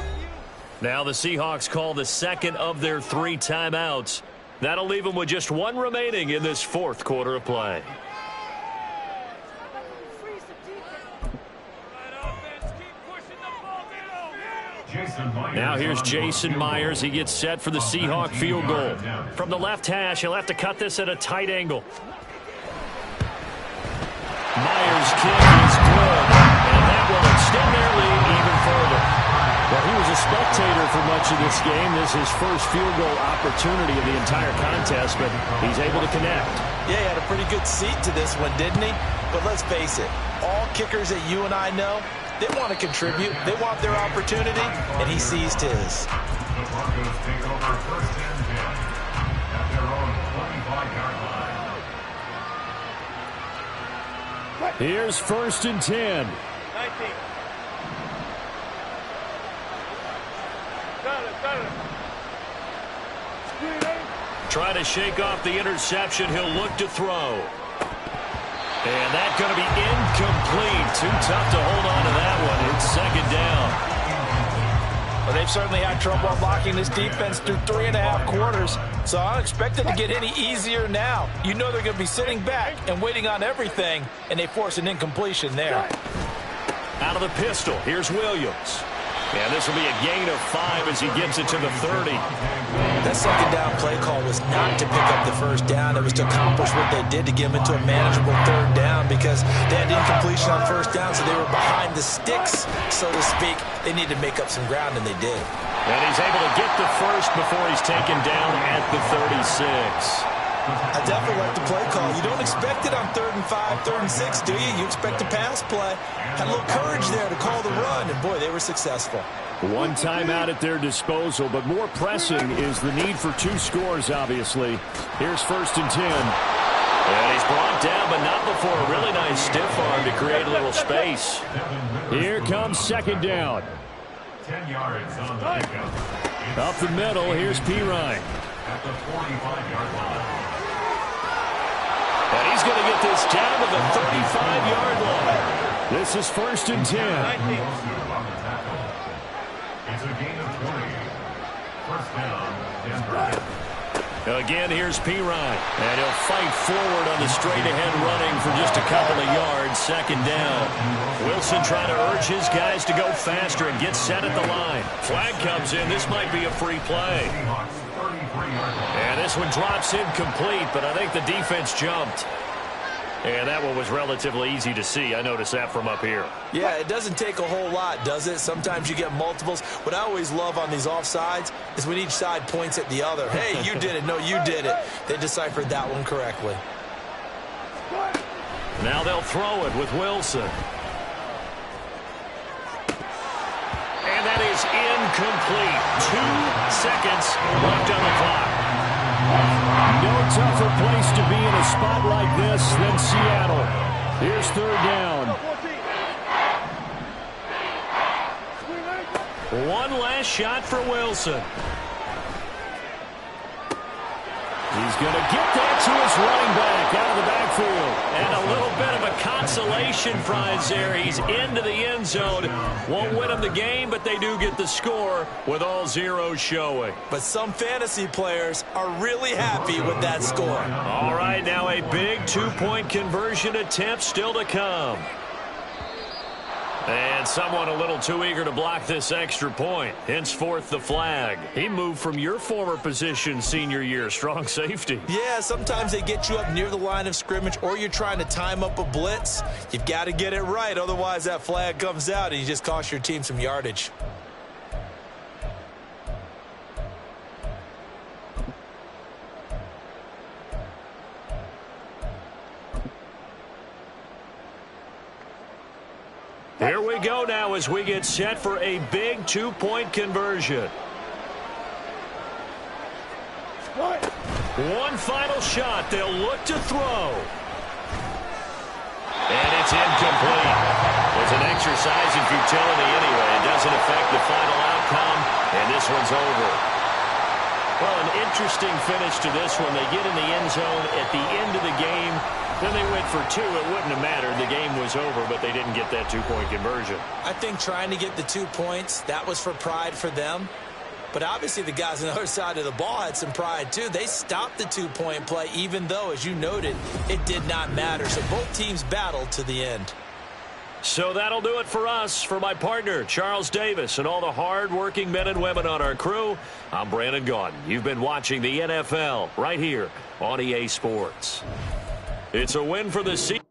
Now the Seahawks call the second of their 3 timeouts. That'll leave them with just 1 remaining in this fourth quarter of play. Now here's Jason Myers. He gets set for the Seahawk field goal. From the left hash, he'll have to cut this at a tight angle. Myers' kick is good, and that will extend their lead even further. Well, he was a spectator for much of this game. This is his first field goal opportunity of the entire contest, but he's able to connect. Yeah, he had a pretty good seat to this one, didn't he? But let's face it, all kickers that you and I know, they want to contribute. They want their opportunity, and he seized his. The Broncos take over first and 10 at their own 25-yard line. Here's first and 10. 19. Got it. Try to shake off the interception. He'll look to throw. And that's going to be incomplete. Too tough to hold on to that one. It's second down. Well, they've certainly had trouble unlocking this defense through 3.5 quarters, so I don't expect it to get any easier now. You know they're going to be sitting back and waiting on everything, and they force an incompletion there. Out of the pistol, here's Williams. And this will be a gain of 5 as he gets it to the 30. That second down play call was not to pick up the first down. It was to accomplish what they did to get them into a manageable third down because they had incompletion on first down, so they were behind the sticks, so to speak. They needed to make up some ground, and they did. And he's able to get the first before he's taken down at the 36. I definitely like the play call. You don't expect it on 3rd and 5, 3rd and 6, do you? You expect a pass play. Had a little courage there to call the run, and boy, they were successful. 1 timeout at their disposal, but more pressing is the need for 2 scores, obviously. Here's first and 10. And he's brought down, but not before a really nice stiff arm to create a little space. Here comes second down. 10 yards on the pickup. Up the middle, here's Pirine. At the 45-yard line. And he's going to get this down to the 35-yard line. This is first and 10. It's a gain of 20. First down, Denver. Again, here's Pirine. And he'll fight forward on the straight-ahead running for just a couple of yards. Second down. Wilson trying to urge his guys to go faster and get set at the line. Flag comes in. This might be a free play. And this one drops incomplete, but I think the defense jumped. And that one was relatively easy to see. I noticed that from up here. Yeah, it doesn't take a whole lot, does it? Sometimes you get multiples. What I always love on these offsides is when each side points at the other. Hey, you did it. No, you did it. They deciphered that one correctly. Now they'll throw it with Wilson. And that is incomplete. 2 seconds left on the clock. No tougher place to be in a spot like this than Seattle. Here's third down. 1 last shot for Wilson. He's going to get that to his running back out of the backfield. And a little bit of a consolation prize there. He's into the end zone. Won't win them the game, but they do get the score with all zeros showing. But some fantasy players are really happy with that score. All right, now a big 2-point conversion attempt still to come. And someone a little too eager to block this extra point. Henceforth, the flag. He moved from your former position senior year, strong safety. Yeah, sometimes they get you up near the line of scrimmage, or you're trying to time up a blitz. You've got to get it right, otherwise that flag comes out and you just cost your team some yardage. Here we go now as we get set for a big two-point conversion. One final shot. They'll look to throw. And it's incomplete. It's an exercise in futility anyway. It doesn't affect the final outcome, and this one's over. Well, an interesting finish to this one. They get in the end zone at the end of the game. Then they went for two. It wouldn't have mattered. The game was over, but they didn't get that two-point conversion. I think trying to get the 2 points, that was for pride for them. But obviously the guys on the other side of the ball had some pride too. They stopped the two-point play, even though, as you noted, it did not matter. So both teams battled to the end. So that'll do it for us. For my partner, Charles Davis, and all the hard-working men and women on our crew, I'm Brandon Gaudin. You've been watching the NFL right here on EA Sports. It's a win for the season.